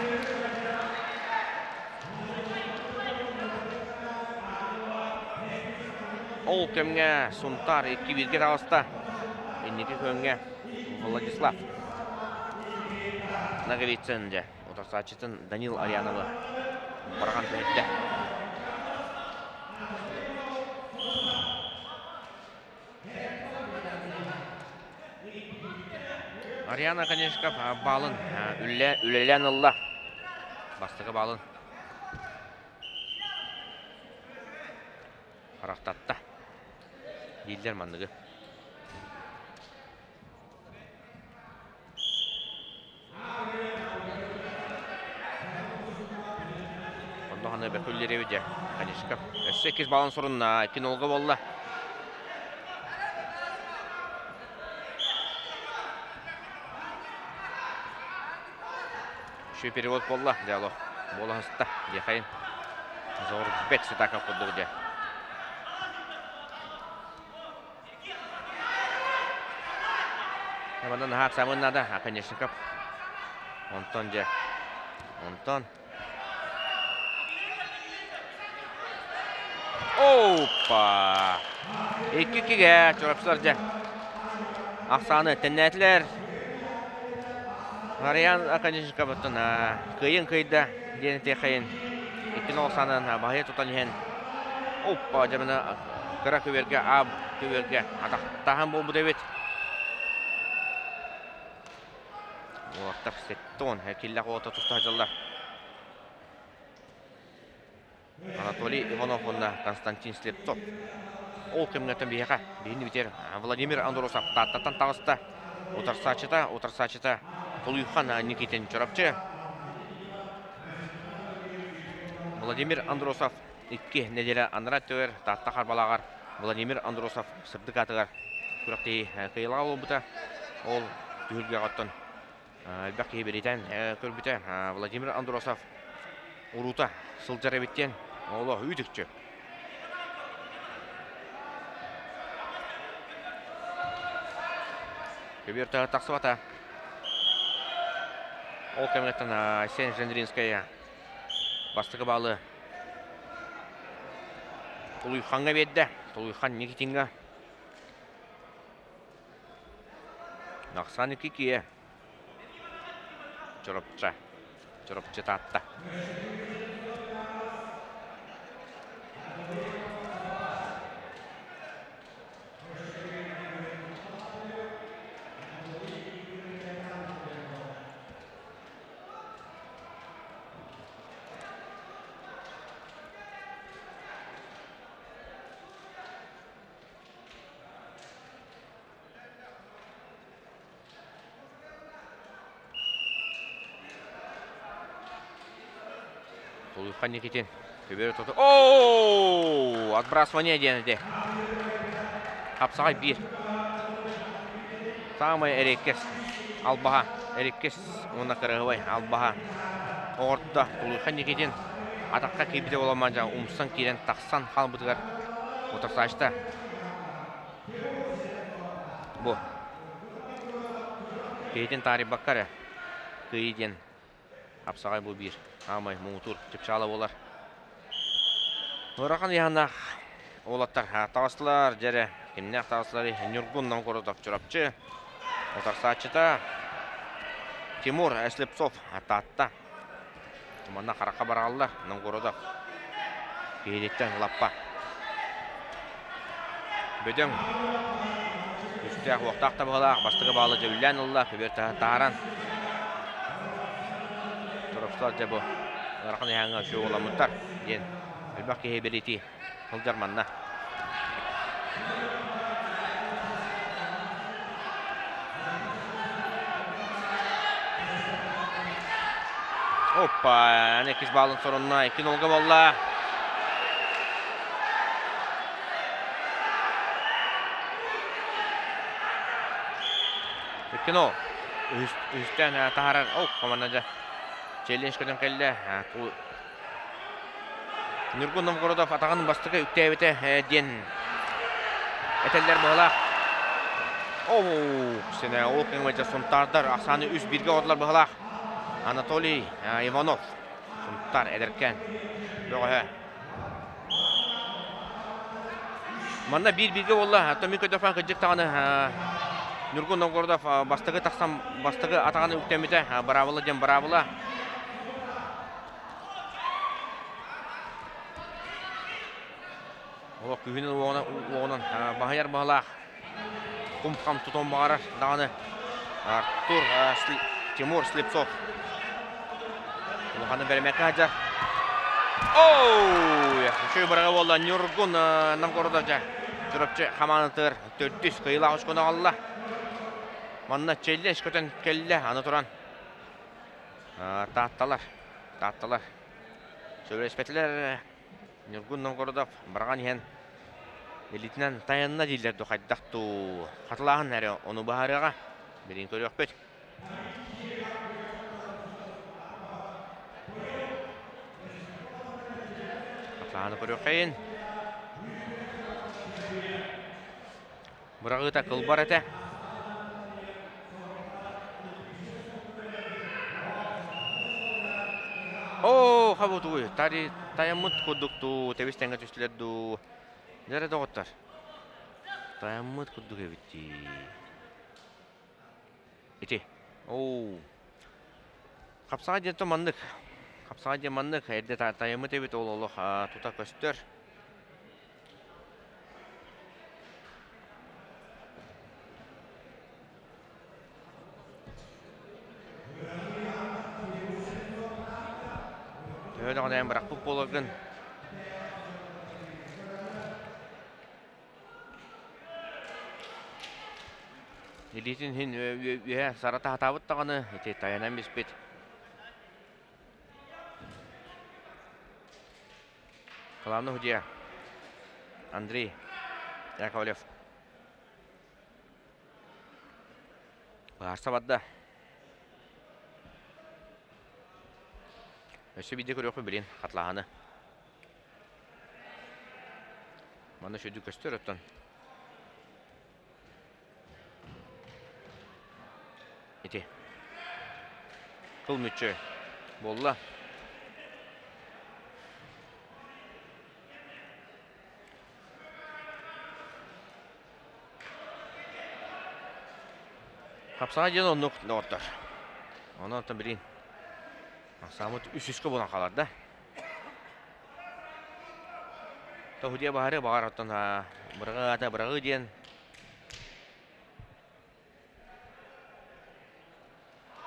Ol kemge Suntar 2-1'ge tağısta. İnniki könge Vladislav Nagovitsyn. Otarsaçıtın Danil Aryanov'ı baragan tönette. Aryan Akaneshnikov balın ülelen Allah. Bastığı balın. Haraktatta. Değiller mandığı. Ondan bekülleri evde. Akaneshnikov. 8 balın sorunna. 2-0 bolla. Şu перевод bolla. Диалог. Bola hısta. Diyekayın. Zor bet sıtakın kurduğu diye. Hemen hak samınna da Akaneshnikov. Ondan diye. Ondan. Hoppa! 2-2'ge çorapçılarca. Aksanı tennetler. Aryan Akaneshnikov'tan kıyın kıyda denete kıyın. 2-0 sanın bahaya tutan hen. Hoppa jamana kara köverge ab köverge tahan bu devet. Murattar setton hekilla kota tustajallar. Anatoly Ivanov'la Konstantin Sleptsov. Ol kemneten biheka. Birini biter. Vladimir Androsov tattatan tağısta. Otarsaçıta. Tuluyhan Nikitin çorapçı. Vladimir Androsov 2 nedele anratör tatta karbalagar. Vladimir Androsov sırdık atıgar. Kurakti kıyılağı olbuta. Ol tühülge qattan. Elbaki beriten körbüte Vladimir Androsov. Uruta sılcara bitten. Allah üydükçü. Köbür taqsıvata. Ol kemnetten Sen Jendrinskaya. Bastığı bağlı. Tuluyhan'a bedde. Tuluyhan Nikitinga. Naksan 2-2'ye. Çorapçı tatta. Tuluyhan Nikitin. Köbürü tutu. Ooo! Отбрасывание denedi. Kapsağay 1. Samay Erikes. Albaha. Erikes. Ona kırıgıvay. Albaha. Orta. Tuluyhan Nikitin. Atakka kibide olamayınca umsan kiren taksan hal bıtıgar. Otarsaçta. Bu. Keyden tarih bakkara. Kıyden. Kapsağay bu 1. Amay muğtur. Çıpçalı olar. Норахан яна олаттар тағыстылар жәрі кемнәк тағыстылары Нюргуннан қорытап жүрапчы. Отар саатчыта Тимур Слепцов ататта. Туманна қараққа барағалылар. Нан қорытап. Кейдеттен лаппа. Бөдің. Үстіяқ оқтақта бұғалақ. Бастығы балы жөйлән ұлла. Көберті тағаран. Тұрыпсылар жә бұл. Норахан яңа шоу оламыттар. Ден. Әлбақ кейе береті. Құлдарманна. Hoppa, 2 balın sorununa 2-0 bolla. Tekino üstten taharar. Komandaca. Challenge kötün kelle. Nurgun Novgorodov atağının bastığı üktebete den. Eteller bolla. Sene olqın vəca sontardar. Aksanı 3-1'ge oldular bolla. Anatoliy Ivanov suntar ederken böyle Manna 1-1'ge bolla. Tomiko Dofan kıcık tağını Nurgun Novgorodov bastığı taksam bastığı atağını üktebete bravula den bravula. O kühünün oğunan bahayar bağla kumkam tuton bağırar dağını Artur Timur Slipsov Uluğanı vermekle hacar Şöyle bırağı oldu Nurgun Novgorodovca Jüröpçü hamanıtır 400 kıyıla hoş konu ağlı Manna çelleş köten kelle anı turan Tahtalar Şöyle espetiler Nurgun Novgorodov барган ен элитинен таянна дилер до хайдакту хатлаган эре ону баарыга берин көрөк бет. Хатлаганы көрөк кайын. Бурагыта кылбар эте. Хабутуй, таяммыт кудукту, тебистенге түстүлерду. Нере доготтар? Таяммыт кудук эбитти. Ити. Капсага жето мандык. Капсага же мандык, эрде таяммыт эбит ол тута көстөр. Öyle kadar bırak futbolun. Elitin hin sarata hatavut tağını ite tayanan bispet. Kalanı hücaya. Andrei Yakovlev. Bağırsa badda. Ösü bir de görüyor mu bilin hatlağını. Bana şöyle göster ötten. İti. Kıl mütçü. Bolla. Kapsağa gel onu ortar. Onu orta bilin. Samut üst-üste bulan kalarda. Tohudiya baharı bağır atın bırağı diyen.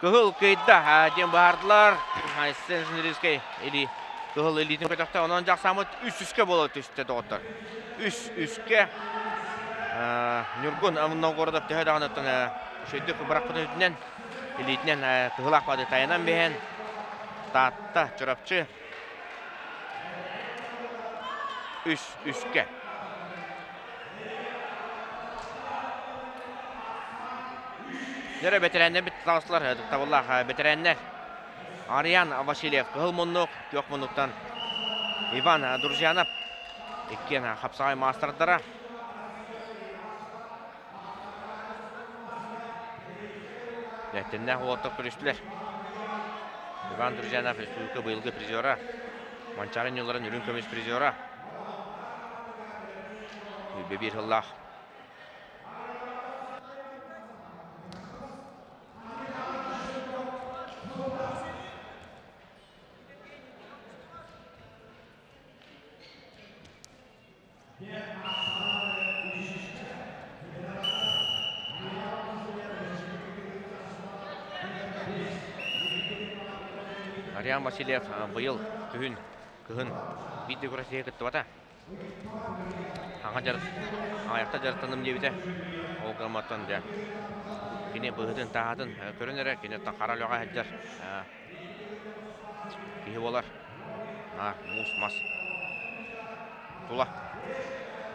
Kıhıl kıyda diyen bahardılar. Sen riske eli kıhıl elitin kötakta onun ancak Samut üst-üste bulan üstte doğutlar. Üst-üste Nurgun Novgorodov tehir dağınıttın şöydük bırakıdın üstünden elitinden kıhıl akbadı tayanan behen. Tatta çorapçı üstke nere veteranlar bit tavsılar tavallah veteranlar Aryan Vasilyev kılmonluk yok monluktan Ivan Durjanov ikki hapsagay masterdara Lehtenne hoğutuk görüştüler Ivan Durjanov Respublika bıyılgı prizora Mançarın yılların ürün kömüş prizora Übe bir hıllah. Ариан Васильев быйыл күһүн видео көрсөтө кетти бата. Аякта жарыктаным дебите. Ол гаматтан да. Кине быгытын таатын көрөнөрө кине та каралыга хаджар. Кие болар. Мус мас. Тула.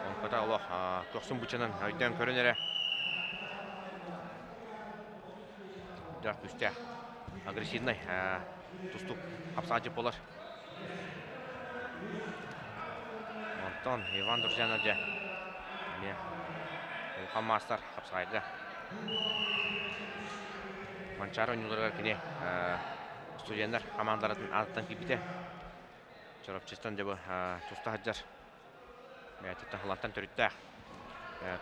Он ката Аллах токсун бучанан айдан көрөнөрө. Жак үстө. Агрессивный тустук капсачы болар. Антон Иван Друзьянович. Не. Хамастар капсайга. Манчар ойнууларга кине студенттер командаларын аттан кипите. Чорапчыстан деп туста хаджар. Мәтте халаттан төрүттә.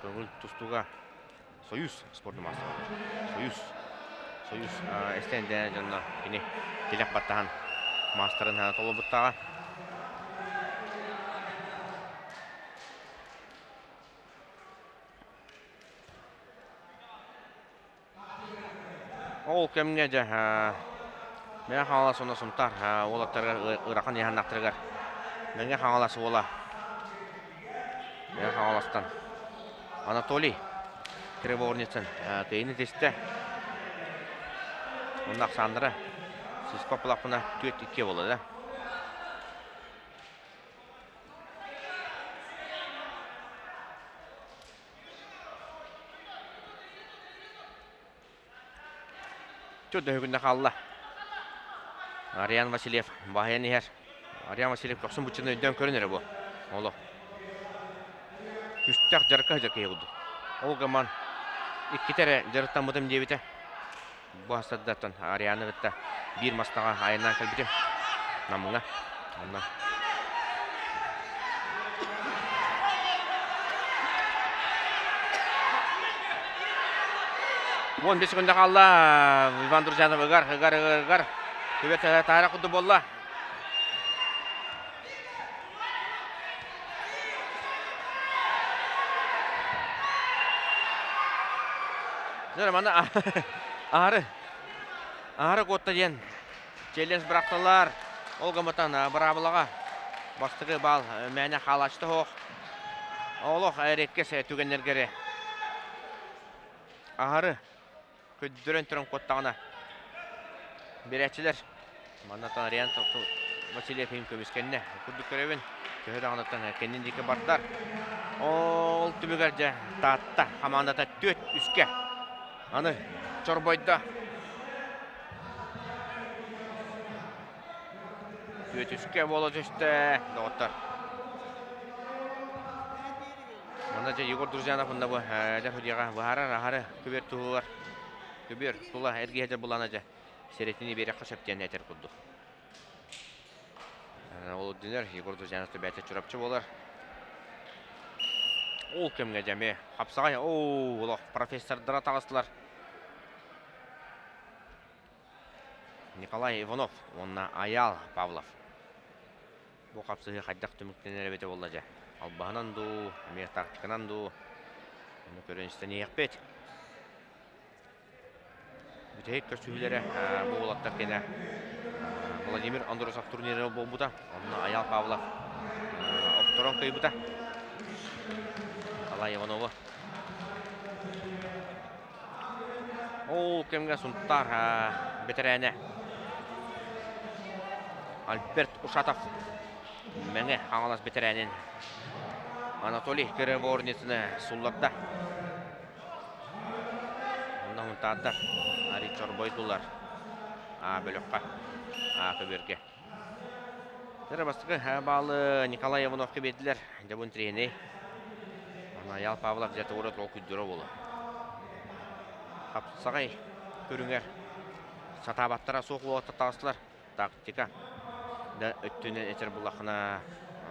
Көңүл тустуга Союз спортный мастер. Союз эстенде жанна кине телек баттан мастерын толобуттага. Ол кемге же мен халасы оны сумтар олаттарга ыракан яханактыргар. Менге халасы ола. Мен халастан Анатолий Кривоорницын кейini тесте. Онда Сандра сіз популапына 4-2 болды да. Чудо хүгінде қалды. Ариан Васильев бағайын ехер. Ариан Васильев көксін бұтшыны өйден көрінері бұл. Олы. Күштіқ жарыққа жакей бұлды. Ол ғаман 2 тәрі жарықтан бұтым дебіті. Bu hasadatan Ariana bitta bir mastaga ayından kalbide namına ondan 15 sekunda kaldı. Ivan Drujanov ıgar. Küvet tayrak kudu bolla. Nere mana Ağrı kotta diyen challenge bıraktılar. Olgamatan brabılaga bastığı bal mene halaçtı hoq. Oğluq erekkes tügenlergere. Ağrı köddürün türün kottağına. Biretçiler. Manatan Riyan Vasilyev hem kömüskenne. Kudduk görevin. Köhür ağınatan kendindeki bartlar. Ol tübügerce taatta. Hamandata 4 üske. Anı çorboyda. Üske bolu düştü. Doğutlar. Mandaca Yegor Drujanov bunda bu. Defudiyaga bahara küber tuğular. Küber tuğla ergihece bulanaca. Seretini beri kaşap diyen eter kuddu. Olu diner Yegor Drujanov tübete çorapçı bolar. Ol kemge jeme. Hapsagay. Ooo. Professor dara tağıstılar. Nikolay Ivanov. Onna Ayal Pavlov. Bu kapsığı haddaq tümüktenere bete olaca. Albağınan du, meyek taktikanan du. Onu körünüsten yekbet. Büteyik körsühülere bu olatlar kene. Vladimir Androsov turniri bu da. Onna Ayal Pavlov. Oktoron kıyı bu da. Nikolay Ivanov'u. O kemge suntar beterene. Albert Ushatov. Menge hаңалас beterenin Anatoliy Kirivornitsini sullapta. Ondan untadlar. Ari çorboydular. Bölükka. Köberge. Terabastığı bağlı Nikolay Ivanov'ka bediler. Debun treni. Ayal Pavlov jete uğrat ol küddürü bolu. Kapsagay körünger. Satabattara soğulu otatağısılar. Taktika. Da öttünen eter bulakına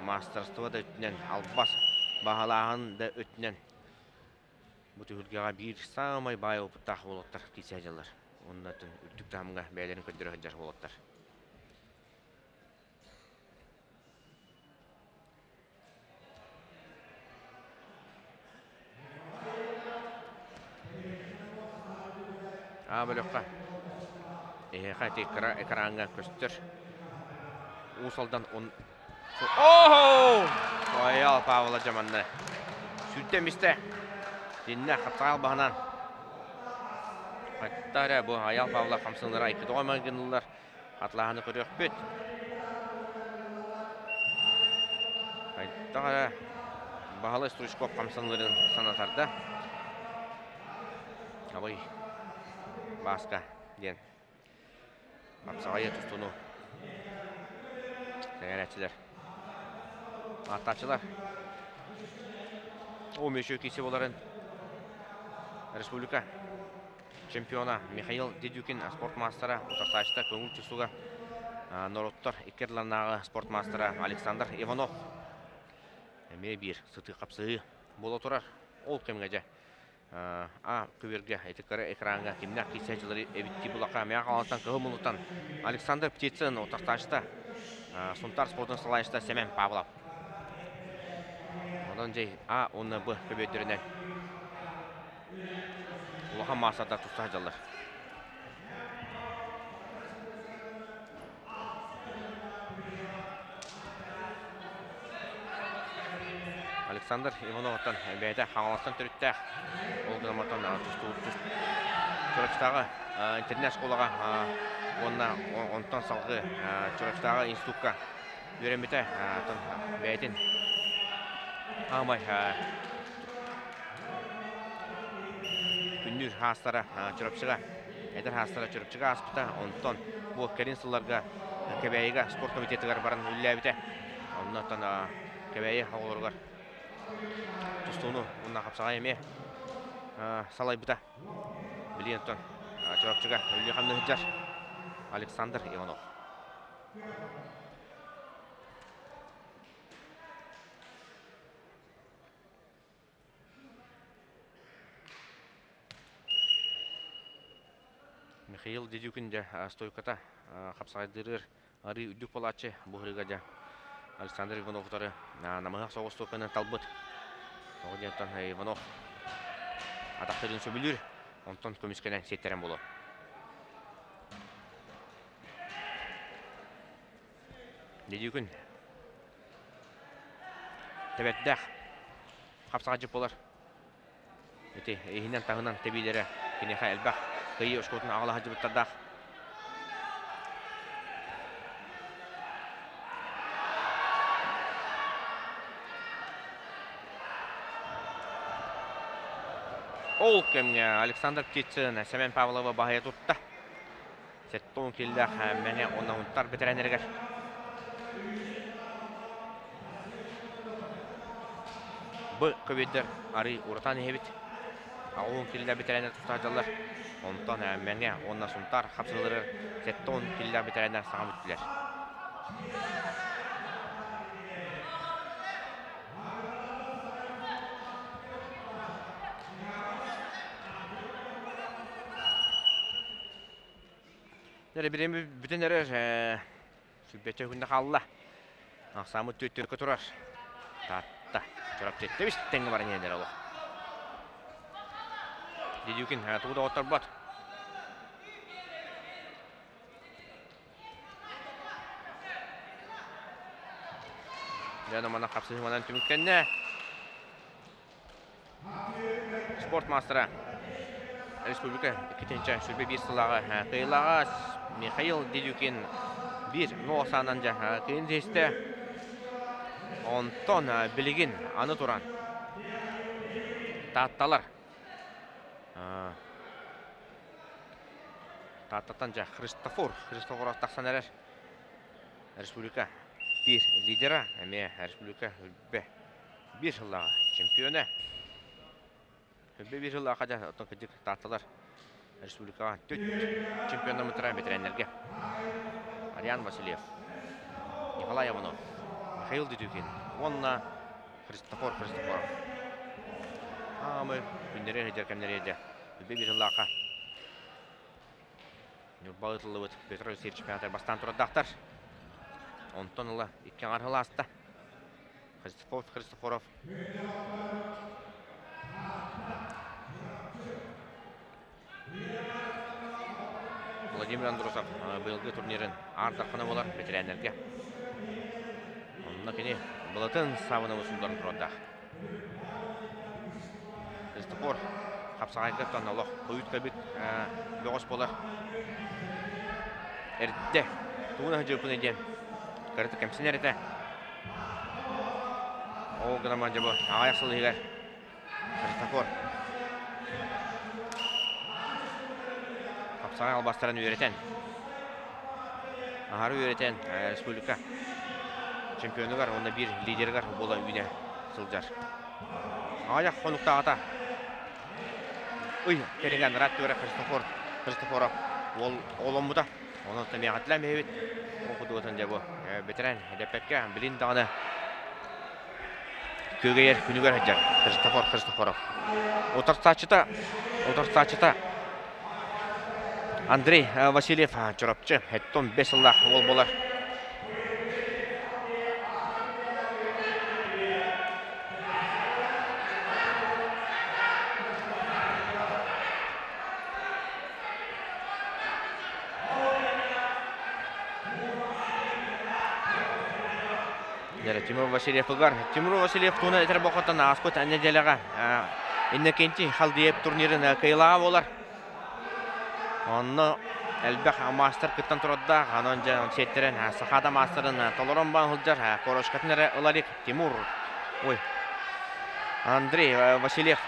masterstava da öttünen albas Bahalağın da ötünen bu tühürgəğa bir samay bay oputaq bolotlar kisəcələr. Ondan üttük tamına bəylərin köndürə həcər bolotlar. Böylöqqa. Xəti ekranğa köstür. Usaldan on... Oho! Ayal Pavla Camanlı. Sürdemiste. Dinle Xatsal bağınan. Hatta bu Ayal Pavla kamsınlara iki doğma günler. Hatlağını kırıyor büt. Hatta Bahalı Struşkop kamsınların sanatarda. Abay. Baska. Den. Kapsağaya tuttuğunu. Seyretçiler. Ataçılar. O meşhur kişi olarak Respublika çempiona Mikhail Dedyukin sport mastera Utartaş'ta köngül çusuga Norottar İkerlannağı sport mastera Aleksandr Ivanov. Eme bir sıtı kapsığı bola turar. Ol kemgece. Küverge etikara ekranga kimler kisecilleri evitti bulaka meya kalantan kıhımılıtan Aleksandr Ptitsin Utartaş'ta Suntar sportun salayışta Semen Pavlov. Ondan jay onu bu köbedirinden Ulahan masada tutsa hacallar. Aleksandr Ivanov'tan beyde havalastan türütte olgunamatan çorapçıdağı internet skolaga ondan salgı çorapçıdağı institutka öğrenmete beyden amay gündür hastara çorapçıga eder hastara çorapçıga aspıta ondan bu kerin sıllarga kebeyiga spor komitetigar baran üllebite ondan kebeyi havalargar Tustunu bundan kapsağa eme salay bıta Biliyenton çorapçıga ülli hamle hıccar Aleksandr Ivanov. Mikhail Dedyukin de stoykata kapsağa dırır arı üddük polatçı bu hırgaca Aleksandr Ivanov'ları namıha soğuz tokanı talbıt. Oğudiyantan Ivanov adaktarın söbülür. Ondan kömüskenen setteren bolu. Dedyukin tebeddağ kapsağa cıp olar. Öte ehinden tağınan tebilere kineha elbaq kıyı oşkotun ağla hacı bıttardağ. Ol kemge Aleksandr Ptitsin Semen Pavlova bahaya tuttu. Setton kilde mene ona untar bitirenlerger. Bu köbedler arı uratan hebit. Ağun kilde bitirenler tutacaklar. Ondan mene ona suntar hapsılırır. Setton kilde bitirenler sağa bittiler. Birimi bütün erer sübbete günde kaldı. Aksamı tüttürkü turar. Tatta. Çorap tette biz tenge var neler ola. Dedyukin tuğda otar bat. Yana mana kapsız manan tümükkenne. Sport mastera. Respublika ikinci sürbe bir sılağı kıyılağı Mikhail Dedyukin bir nosananca kıyınceste ondan biligin anı turan tattalar tattatanca Christofor Taksanerer Respublika bir lidera eme Respublika bir sılağı çempiyonu bir yıl akaca otan kecik tattalar Respublika çempiyonlar mıtıra bitirenlerge Aryan Vasilyev Nikolay Ivanov Mikhail Dedyukin onna Христофор. Мы күндері жеркемдері еді. Үбе бір лақа. Нұрбалытылы өт Петр Алексеев чемпионаты бастан тұрады Онтон ұлы еккен арғылы асты. Христофоров. Владимир Андросов бұйылғы турнирін ардаққаны болар ветеринерге. Онына кені бұлытын сабыны ұсындарын тұрады. Христофор қапсағайқыптан олық қойыт көбіт бөғыс болар. Әрді туына жүпін еден. Көріті кәмсін әріті. Ол ғынаман жабы ағаяқсылы егер. Христофор. Қапсағай албастарын үйретен. Ағары үйретен республика чемпионы бар, онда бір лидері бар, бола үйіне сылжар. Ағаяқ қонуқта ағата. Кереген рат көрі Христофоров. Ол омбыда. Оны тәмеғатылам әйбет. Оқыды өтін жабы. Бетерен, әдеппәтке білін дағыны. Көгейер күнігер әджар. Христофоров. Отырстачыта. Андрей Васильев чорапчы. Әттон 5 жылдақ ол болар. Тимур Васильев ұғар. Тимур Васильев туына әтір боқыттан аскөт әнеделіға Иннокентий халдиеп турнирін кайлаға болар. Оны әлбәқ мастер күттен тұрады. Анын жан сеттерін сақада мастерін толырын бан ғылжар. Корошқатынары ұларик Тимур. Андрей Васильев.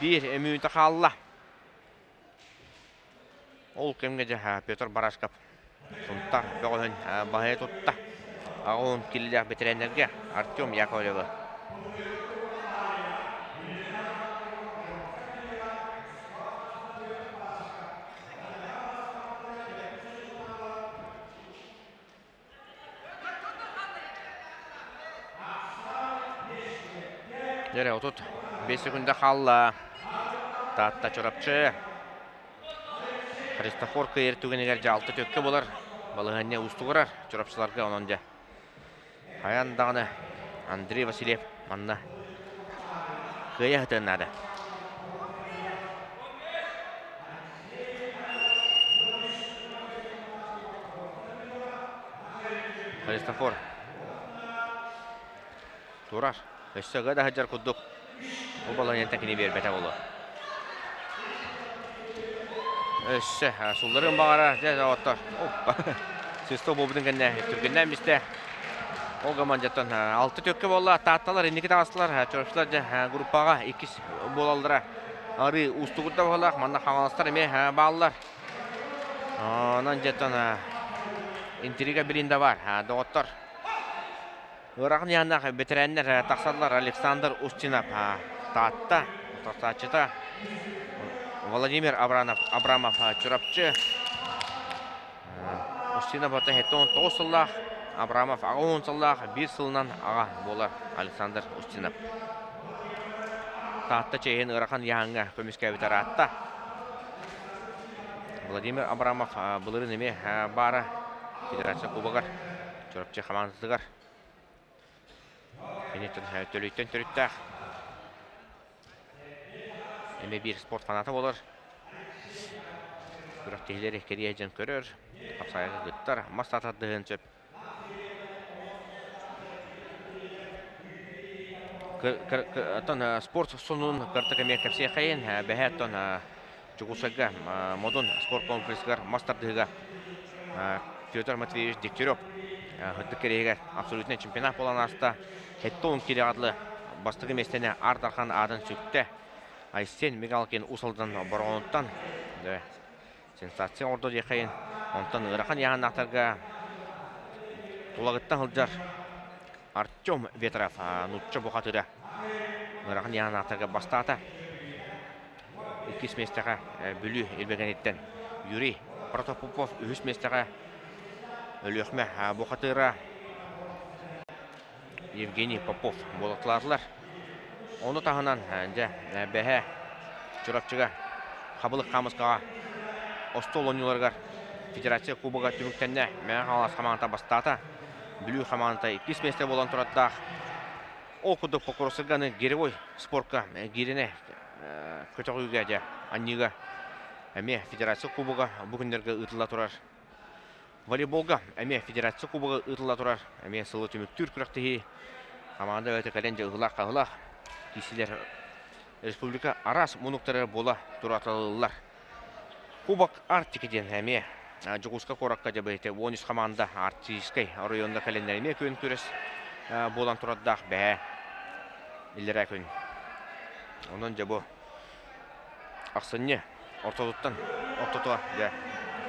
Bir müyünті қалла. Ол кемге же Петр Барашков. Сонтар бөғын бағай тұтта. Ағуын келілер бетеренерге Артем Яковлевы. Жәрі отут 5 секунда қалла. Татта чорапчы. Христофор күйер түгенегер жалты төкке болар. Балығанне ұсты құрар. Чорапшыларға онын жа. Аяндағыны Андрей Васильев манна күйе ғытынады. Христофор. Турар. Өссігі да ғаджар күддік. Ол балығанен тәкіне бербәті болу. Өссі, сұлдырын бағара, жәз ауаттар. Сөсті болбудың кәнне түргеннен бісті. Ол ғаман жаттан 6 төкке болла, татталар, ендекі тағасылар, чорапшылар группаға 2 болалдыра. Ары ұсты күрді болақ, манда қағаластар еме бағалар. Онан жаттан интрига бірінде бар, доғыттар. Өрағын яғынақ бетерәнлер тақсадылар Александр Устинов, татта, тартачыта. Владимир Абрамов чурапчы. Устинов ота хеттон 9 сыллақ, Абрамов 10 сыллақ, 1 сылынан аға болар Александр Устинов. Татта чейін ұрақын яғынға көмеске бітер атта. Владимир Абрамов бұлырын еме бары федерация кубығар, чурапчы қамаңыздығар. Кенеттен төліттен түріттәқ. Эме bir sport fanatı olur. Күрәктегеләре керия җан көрөр. Капсайга гыттар, мастата дыгын чөп. Спорт сонун картакаме капсия кайын, бәһәттон Чугусага модон спорт комплексгар мастардыга. Федор Матвеевич Дегтярев хыттыкерегә абсолютный чемпионат болан аста. Хеттон килегадлы бастыгы местене Ардархан адын сүкте. Айсен Мигалкин усалдан барғануттан сенсация орды декайын. Онтан ұрақан яғанақтарға тұлағыттан ғылжар Артем Ветров нұтчы бұқатыры ұрақан яғанақтарға бастата. 2 местеға бүлі елбегенеттен Юрий Протопопов 3 местеға өліқме бұқатыры Евгений Попов болатыларылар. Оны тағынан бәхе чурапчыға қабылық қамысқаға остол ойнуларғар Федерация кубыға түміктенне мәң қалас қамағында бастата. Бүлі қамағында 2 месте болан тұраддақ. Ол құдық покурысырғаны герой спортқа герене көтіғүйге де анниға әме Федерация кубыға бүгіндерге ұтыла тұрар. Волейболға әме Федерация кубыға ұтыла тұрар. Әме сылы түміктүр күріқтігі қамағында өті кәленде ұғылақ-қағылақ. Кесілер республика арас мұнықтары бола тұратылылар. Кубок Арктикеден әме Жуғысқа қораққа жабы еті 13 қамағында Арктическай районда кәлендеріме көн көріс болан тұраддақ бәе елдері әкөн. Онын жабы ақсынне орталықтан ортатуға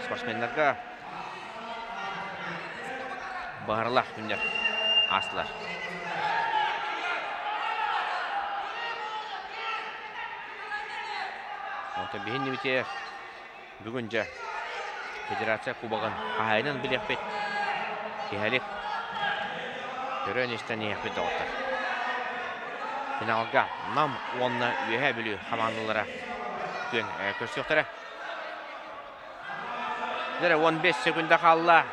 спортсмендерге бағарлақ күндер асылар. Онтан бейін немітер бүгін жа Федерация кубағын қайынан білек бет кехелік көрін істен еқ бет оғытыр. Финалға нам онына үйе білі қамандылары көн көрсіқтірі. 15 секунда қалла.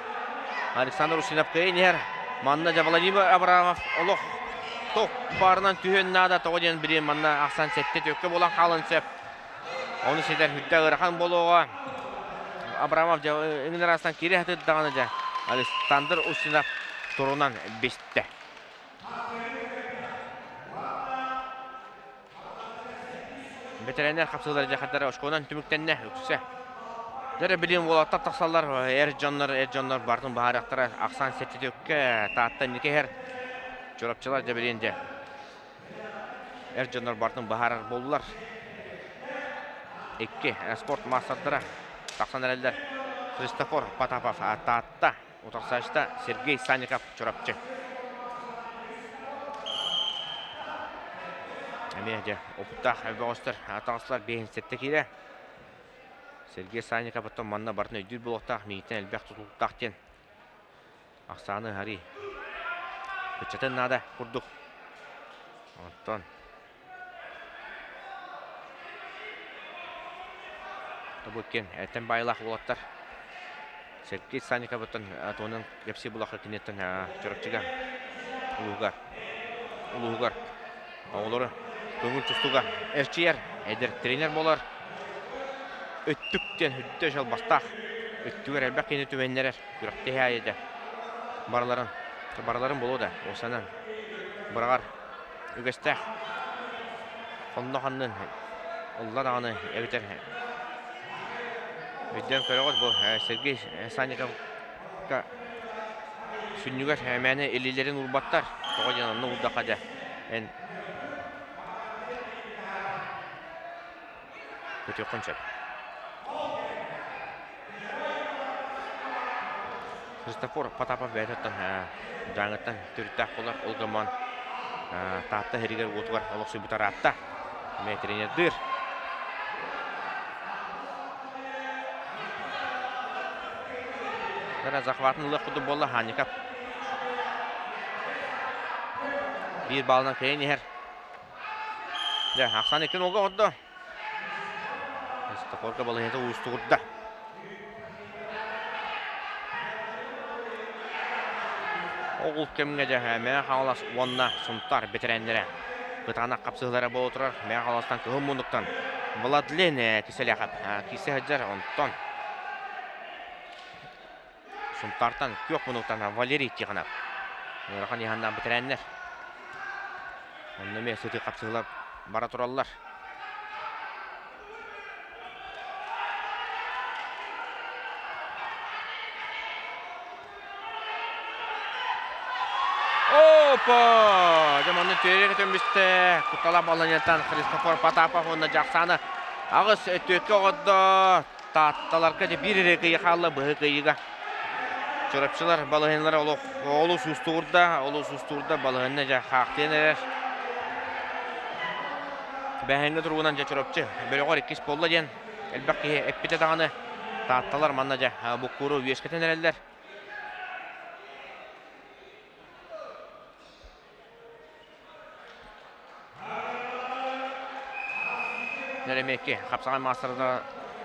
Александр Усинов кейнер. Манна жа Владимир Абрамов олық тоқ барынан түйен нада тоғыден білі манна ақсан сәтте төкке болан қалын сөп. Оны седер хүтті ғырқан болуға. Абрамов өңін арасынан кері әтілдіғаны жа Александр Усинов тұрынан бесті. Ветеринер қапсылары жақаттары ұшқуынан түміктенне өксі. Дәрі білім олатта тақсалар әр-жанлар бардың бағарақтары ақсан сәтті төкке таатта некер жорапчылар жәбіренде. Әр-жанлар бардың бағарар болулар. Екке спорт мастардары тақсан әрелдер Христофор Потапов таатта отырсашта Сергей Санников жорапчы. Әмеде опыттақ әбіғыстыр атағысылар бейін сәтті кейді. Сергей Санников бұттан манна бартын өйдір болуқтақ мейттен әлбәқ тұтылықтақ ден. Ақсаны ғари. Күтчетін нада құрдық. Антон. Бұткен әттен байлақ болаттар. Сергей Санников бұттан атуының кепсі бұлақы кенеттен жұрықчыға. Улуғығар. Оғылары көңіл тұстуға әрчияр, әдір тренер болар. Өттіктен үтті жал бастақ. Өттігер әлбәқ кені төменлерер. Күріқті әйеді. Бараларын болу да. Осанан бұрағар үгістәқ. Қонды қанның ұллар ағаны әбітер. Өттен көріғыз бұл Сергей Санниковқа сүннігер мәні елелерін ұлбаттар. Тоғаден ұлны ұлдаққа да. Көтек қоншап. Христофор Потапов бәйтіттен жаңыттан түріттақ болар. Олғаман таатта әрігер отығар. Олықсы бұтар атта. Тренер дыр. Захватын ұлық құды болы Ханикап. Bir balına kayın yer. Ya Aksan ekin olga oldu. Staforka balı yedi uğustu kurdu. Oğul kemgece mea halas onna suntar bitirenlere. Kıtana kapsıhlara bu oturur. Mea halastan kıhım munduktan. Vladlen kiseli akap. Kisi haccar ondan. Suntartan kök munduktan Valeri tiğanap. Rakan yahandan bitirenler. Onunla sütü kapsılar bara turallar. Opa! Jamanın tüyerek dönmüştü. Kutala balanıyatan Hristofor Potapov onda Jaksаны. Ağız tökke oldu. Tattalarga bir reki yakalı bığı kıyıga. Çorapçılar balığınlara oğlu susturda balığınca haqten erer. Bəhəngə durğunan çorapçı böyle qor ikis bolla den. Elbaqi epite dağını tattalar mannaca bu kuru üyesketen ererler. Нәремеке Хапсагай мастырда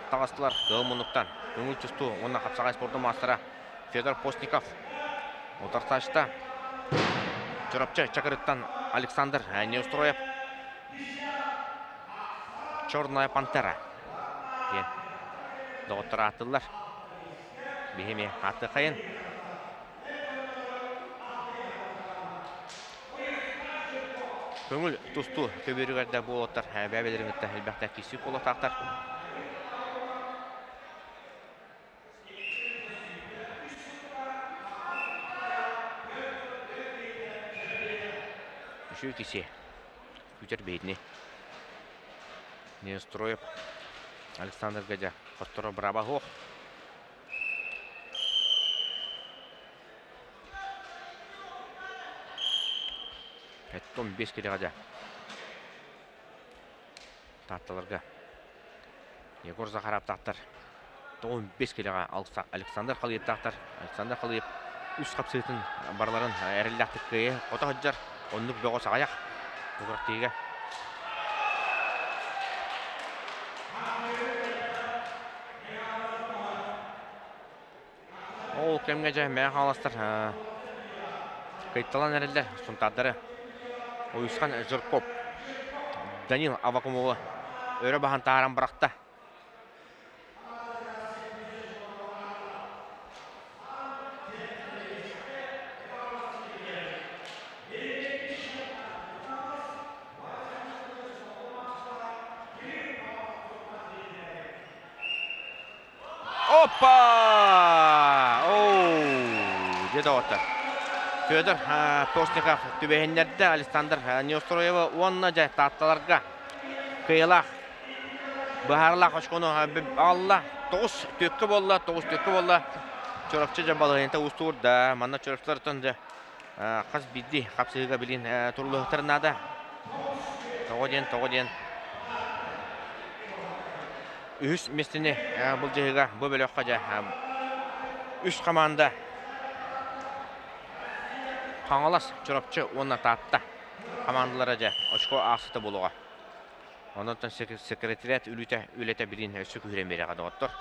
тағастылар Гылмунуктан. Көңіл түсту онна Хапсагай спорты мастыра Федор Постников. Отарташта Чорапчы Чакырыттан Александр Неустроев. Черная пантера. Доғыттыр аттылар. Бехеме атты қайын. Көңіл тұсту көберігерді бұл оттар. Бәбелеріңітті әлбәқті кесі қолы тақтар. Үші кесе. Күтер бейдіне. Неустроев. Александр Гадя. Қоттыры бұраба хоқ. Әттім 5 келе ғада. Таттыларға. Егор Захарап тақтар. 15 келе ғада. Александр Қалиев тақтар. Александр Қалиев үш қапсыйтын барларын әрілдәқтік көйе. Ота ғаджар. Онлық бөғі сағаяқ. Бұғырақ тейге. Ол кемге жай мәң қаластыр. Кайтталан әрілдер. Сұнтадары. Ойысқан Жыркоп. Данил Авакумовы. Өрі бағын тағаран бірақта. Опа! Оу! Деді оты. Федор Постников түбәһеннәрдә Александр Неустроева онна жай татталарга кыйлах бахарлах очкону алла 9 төккө болла 9 төккө болла чорапчы жабалыгында устурда манна чорапчылардан да кыз бидди капсыга билин турлуктарнада тогоден үш местене бул жайга бу бөлөккө жа үч команда Қаңалас чорапчы онна татта командалары жа очко ақсыты болуға. Ондан секретариат үлете білін өсі күрен бері қадығыттыр.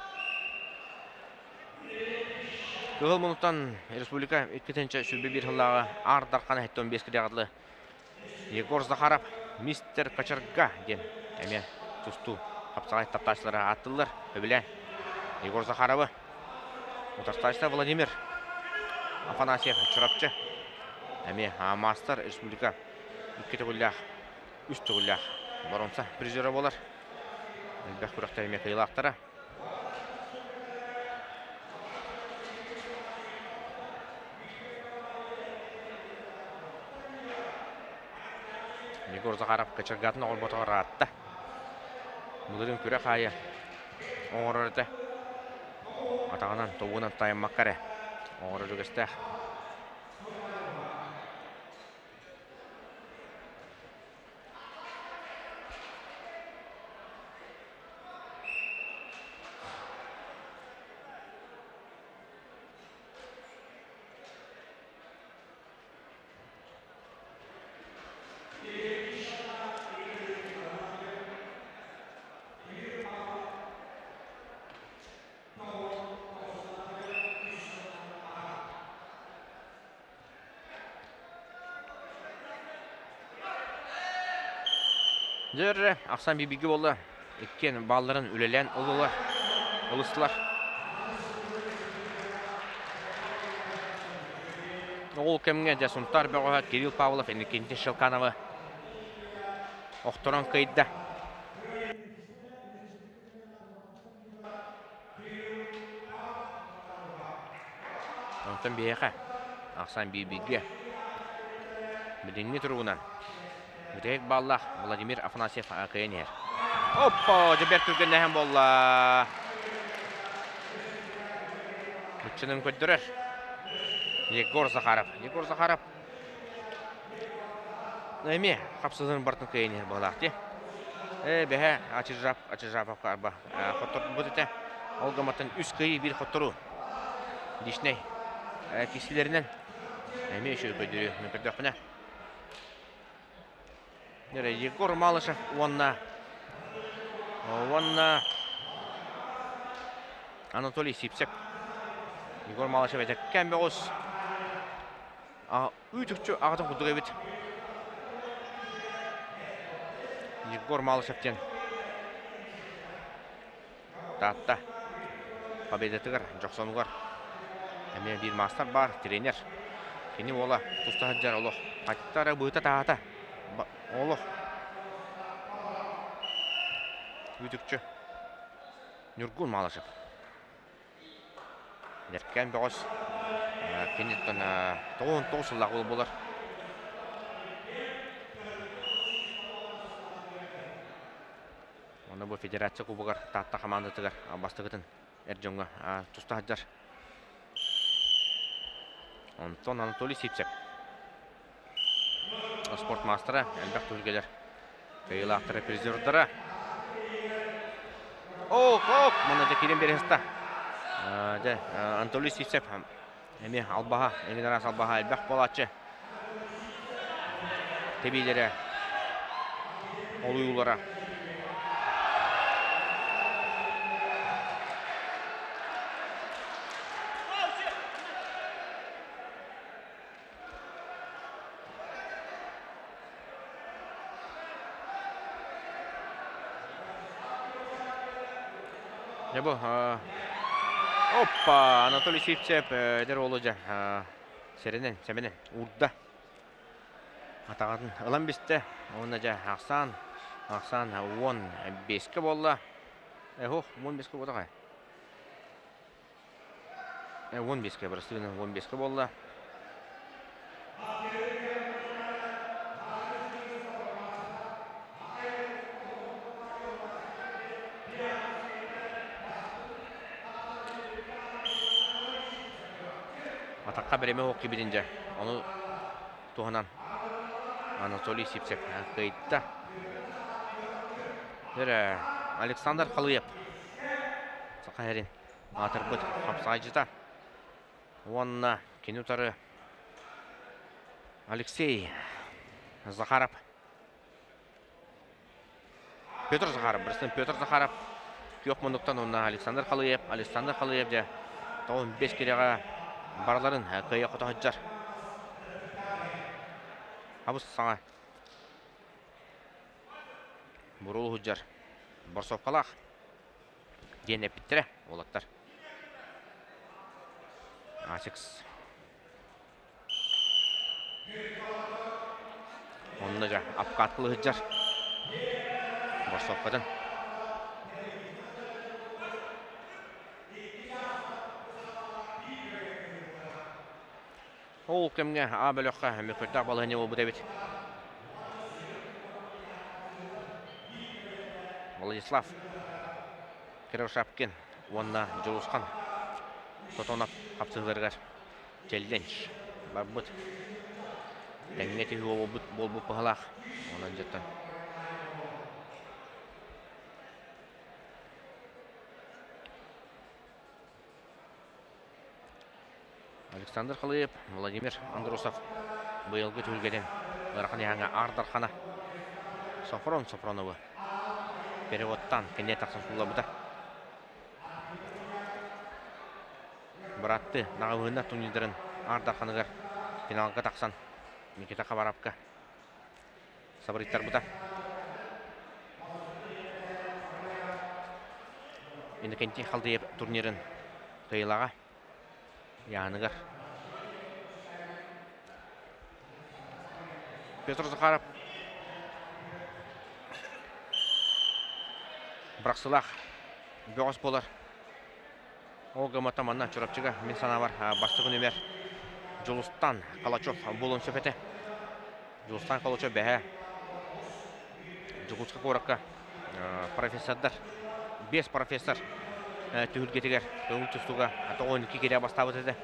Көгіл мұнықтан республика өткетенші сүлбе бір ғылағы ардарқаны әтті 15 кірі қадылы Егор Захарап мистер Качарга ден әме тұсту қапсағай тапташылары аттылар өбілі Егор Захаравы Отарсташта Владимир Афанасьев чорапчы Әме мастер республика 2 түгілләқ, 3 түгілләқ баронса призері болар. Әлбәқ күріқтер әме қиылақтары. Егор Захарап Качаргатын оғыл ботағыр атты. Мұдырын күрі қайы оғыр өрді. Атағынан тоғынан тайын маққары. Оғыр өрігістәқ. Жер Ақсан бибиги болды. Еккен балларын үлелен ұлыстылар. Ол кемге жасунтар бәғуға Кирилл Павлов, Энекенте Шелкановы оқтыран қайдда. Онтан бейеқа Ақсан бибиги білінме тұруынан. Mütehek ballah Vladimir Afanasyev kıyınır. Hoppa! Cebert Türk'ün hem bolla. Bütçünün kötürür. Егор Захаров. Neymi? Kapsızın bartın kıyınır bağlaktı. Behe açıcapov karba. Xotur budete. Olgamatın üst kıyı bir xoturu. Dişney. Kişilerinden. Neymi şu kötürü. Müpürdöküne. Егор Малышев онна Онна Анатолий Сипсеп. Егор Малышев әтеккен беғыз. Үйтікчі ағытын құдығы бет. Егор Малышевтен. Татта. Победетігір, жоқсонығыр. Әме бір мастар бар, тренер. Кені ола, тұста хаджар олық. Қаттары бұйта тағата. Олық. Үйтікчі. Нұргун Малышев. Дәркен беғыз. Кенеттен тоғын ол болар. Оны бұл федерация кубығыр татта командатығыр бастығытын әржонға тұста хаджар. Антон Анатолий Сипсеп. Спорт мастера, әлбәқ түргелер. Кайыл ақтыры призердары. Мұны да келен бересті. Анатолий Сипсеп. Әме албаға, әңгенарас албаға әлбәқ болатшы. Тебейлері. Олуылары. Ne bu? Hoppa! Anatoliy Sipsep der olacak. Serenen, semenen, urda. Atağın ılan biste. Onaca Aksan 15'ke bolla. 15'ke bolla kay. 15'ke burası 15'ke bolla. Atakka bereme hoki bilince onu tuhanan Anatoliy Sipsep kayıtta. Alexander Kalıyev Sakaherin Atırbıt Hapsaycıda Onunla Kenutarı Alexey Zakharov Petr Zakharov Petr Zakharov yok munduktan onunla Alexander Kalıyev de 15 kereye Barların kayı kutu haccar. Abus sana. Burulu haccar. Borsov kalaq. Dene bittire olatlar. Asix. Onunca apkatkılı haccar. Borsov kadın. Ол кемге абелөкка мөкөртак балыны ол буда бит. Владислав Кировшапкин онна жолускан. Тотонап капсыгыргар. Челленж. Бабут. Теңнети бол пахалак. Онан жаттан. Александр Халыев, Владимир Андрусов быйылгы түргеден ырахын яңа Ардархана Софроновы переводтан кене тақсын сулабыда. Бұратты нағылығында турнирдерін Ардарханыгар финалға тақсан Никита Хабаровка сабыриттар бұда. Иннекенти Халдыев турнирін қиылаға Яныгар. Петр Захаров. Брақсылақ. Бөғыс болар. Олга Матаманна чұрапчыға мен сана бар. Бастығы нөмер. Жолустан Қалачов болын сөпеті. Жолустан Қалачов бәе. Жұғылсқа қораққа профессордар. 5 профессор. Түйілгетігер, көңіл түстуға, ата 12 кере бастабыт еді.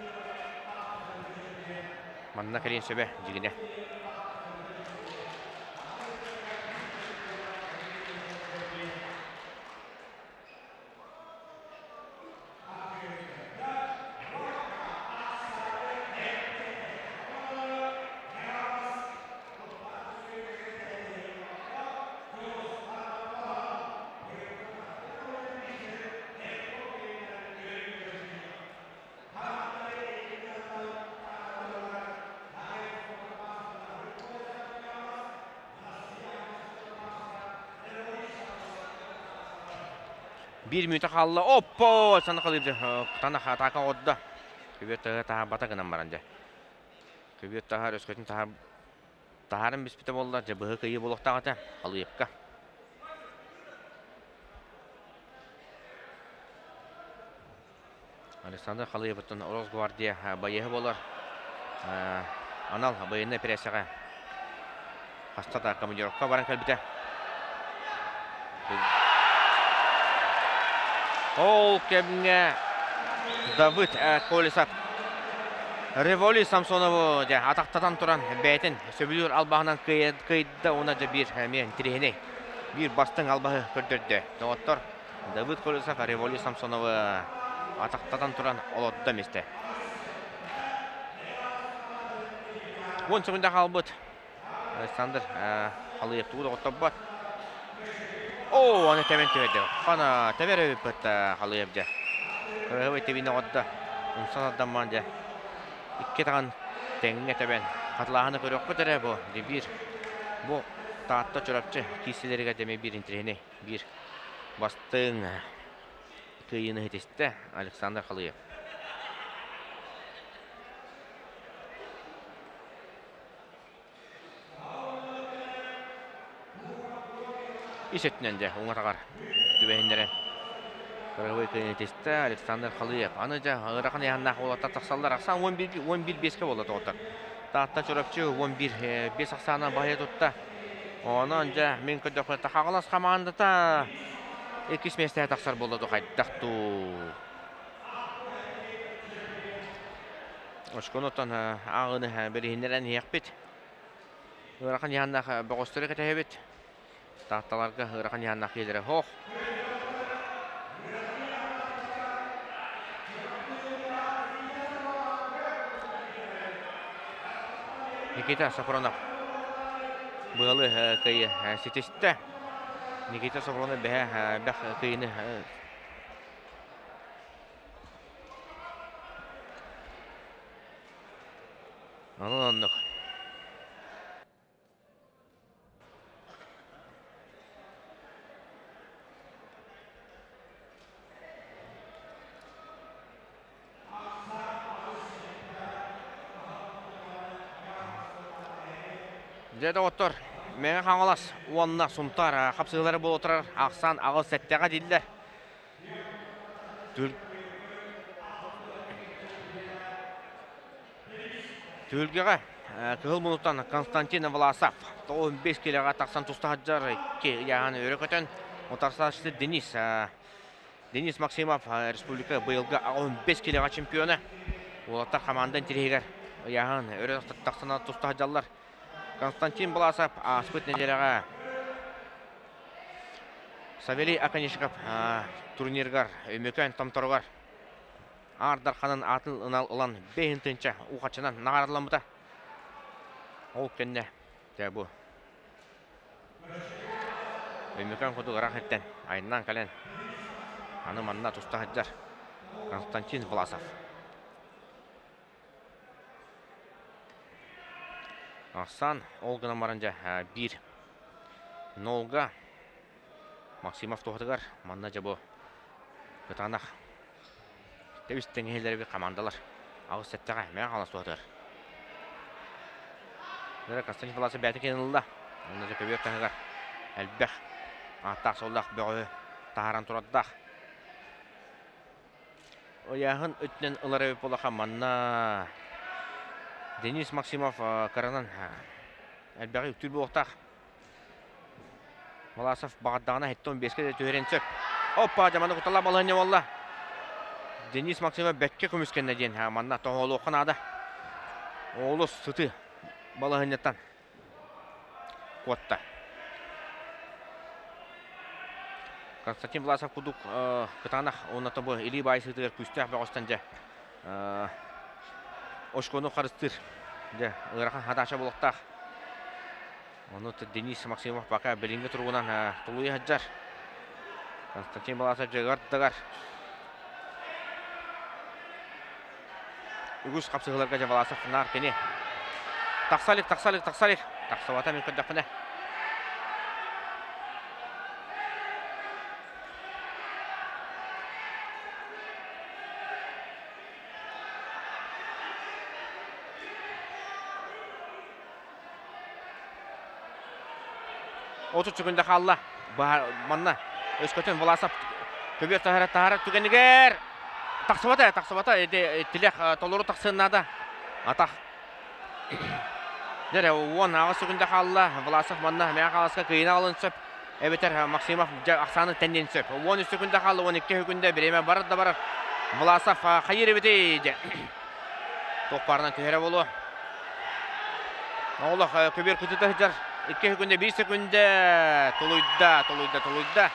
Манына кәрен сөбе, жігіне. 1 minüte kaldı. Oppo! Sana kalıydı. Tana ataka odda. Kübiyet taha bata gınan barınca. Kübiyet taha rösketin taharın bispite bollar. Bıhı kıyı buluqta ata. Kalıyıpka. Alexander Kalıyıpıtın Oroz Guardia bayığı bolar. Anal bayığında presaga. Hasta da kamıcırokka baran kalbite. Ol kemne David Kolisap. Revoli Samsonovu ataqtadan turan beytin söbülür albağından kıydı ona da bir hemen trihine bir bastın albahı kördürdü. Doğuttur David Kolisap Revoli Samsonovu ataqtadan turan olodda miste. 10 sekunda kalbıt. Alexander Kalıyıp tuğda ottabat. Onu temen tüvedi. Kana tever öpüt Kalıyıp'da. Kırığı tebine odda. İnsan adammanca. İki tağın tengine teben. Katlağını kırık kutere bu. Bir. Bu taatta çorapçı. Kisileri deme bir intrihine. Bir. Bastığın kıyını hitiste. Alexander Kalıyıp. İşetnende ona takar. Dübehinlere. Kırığı kıyını hitiste. Alexander Kalıyıp. Anıca ıraqın yanına olata taksallar aksan 11-5'ke oladı otar. Taatta çorapçı 11-5 aksana bahaya tuttu. Onu önce min ködökle takağılas kamanda da ikis mesleğe taksar boladı kaydaktı. Oşkonotan ağını berihinleren yakbet. Iraqın yanına boğusturu ketehebet. Tahtalarga ıraqın yanına gelire hoq. Nikita Safronov. Bıhalı kıyı siteste. Nikita Safronov bək kıyını anladık. Jeda otur. Mene kangalas. Uanna sumtar. Kapsıgıları bol oturar. Aksan ağıl setteğe diller. Tülgeğe. Kıhıl minutan Konstantin Vlasov. 15 kiloga taksan tusta haccar. Yani örökötön. Otarsaçlı Denis Maksimov. Respublika bıyılga 15 kiloga çempiyonu. Olatar hamandan tireger. Yani örökötön taksan tusta haccarlar. Konstantin Vlasov aspıt nedelere Saveli Akanishkov turnirgar ömökön tamtorugar Ardarkanın atıl ınal olan 5-tinçe uğaçından nağarlanmıda. Ol kenne de bu. Ömökön kudu ırak etten ayından kalen hanımanına tusta haccar Konstantin Vlasov. Aksan olgına marınca 1 nolga Maksimov toğudıgar mannaca bu gıtanak devisten ehelleri bir komandalar ağız setteğe meğen kalas toğudıgar Konstantin Vlasov bәті kenildi mannaca köbüyök tanıgar elbək attaq sollaq böğü taharan turaddaq o yağın ötünen ılara öp olaqa manna Denis Maksimov karanan elbäği ütül bu oqtaq. Vlasov bağıddağına hette 15'ke de tüherensöp. Hoppa jamanı kutala balığınca valla. Denis Maksimov bekke kömüskenne deyen. Manna toğulu oqın adı. Oğlu sıtı balığınjatan. Kuatta. Konstantin Vlasov kuduk kıtağına onata bu ili bayi sıtıgar küstüğü bağıstanca. Oşkonu karıştır. Irak'ın hadaşa buluqtaq. Onu Denis Maksimov baka bilingi turgunan tuluyu haccar. Konstantin Vlasov jağırdıgar. Ügüs kapsıgılarga Vlasov nar kene. Taqsalik. Taqsavata min köddaqine. 30 секунда қалла. Манна өскөтен Власов көбер тахара түгенігер. Тақсыбата, тілек толыру тақсыннада. Атақ. Дәрі, 10 секунда қалла. Власов манна мәң қаласқа күйіне алын сөп. Әбетер Максимов ақсаны тәнден сөп. 13 секунда қалла, 12 секунда біреме барыр. Власов қайыр бетейді. Тоқпарынан көйері болу. Оғылық көбер күтіті жар. 2 секунда, 1 секунда. Толуйда.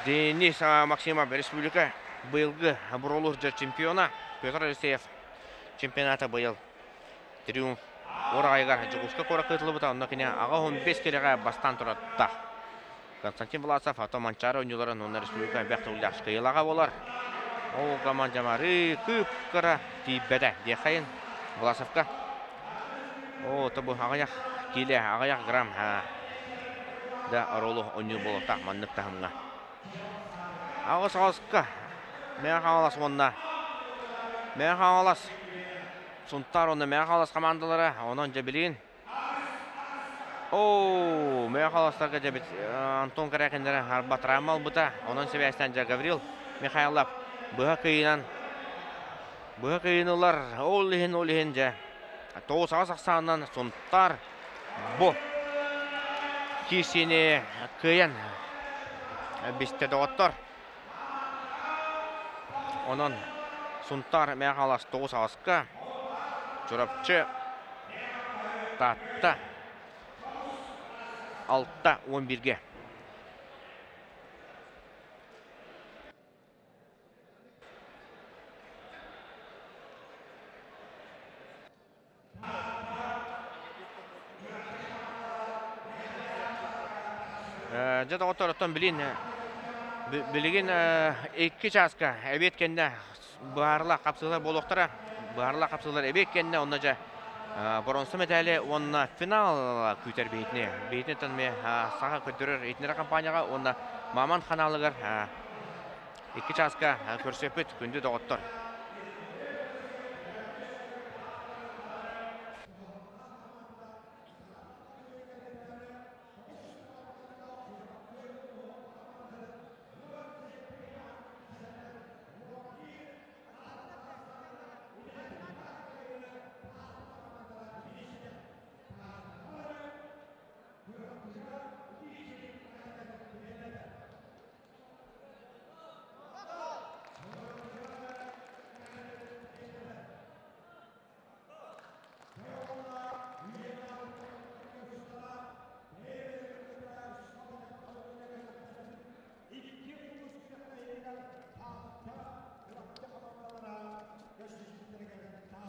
Денис Максимов республика бұйылғы бұролур жар чемпиона. Петр Алексеев чемпионаты бұйыл. Триумф. Орағайғар жүгіскі қора қытылы бұта. Онда кене аға 15 кереға бастан тұратта. Константин Власов, Ато Манчары өнелерін оны республика бәқті ұлдақшы қиылаға болар. Ол командамары күп қыра тейбәді декайын Власовқа. Табы ағаяқ келе, ағаяқ грамм да аролу өне болу тақ маннық тағымға. Ағыс ағысқа мәң қағалас онына. Мәң қағалас сұнттар оны мәң қағалас командалары онын жабілейін. Мәң қағаластарға жабіт Антон Каракендері арбат рамал бұта. Онын себәстен жа Гаврил Михайлов бұға қиынылар олығын жа. Тоғыз ағыз ақсанынан сұнттар бұ кесені күйен бесте доғыттар. Онын сұнттар мәғалас тоғыз ағызға жүрапчы татта 6-11-ге. Жада оттарыттан білген 2 жасқа әбет кенде бағарла қапсылар болуқтара. Бағарла қапсылар әбет кенде онна жа бұрынсы медалі онна финал күйтер бейтіне. Бейтіне тәнме саға көттірір етінері компанияға онна маман қаналығыр 2 жасқа көрсепет күнді доғыттар.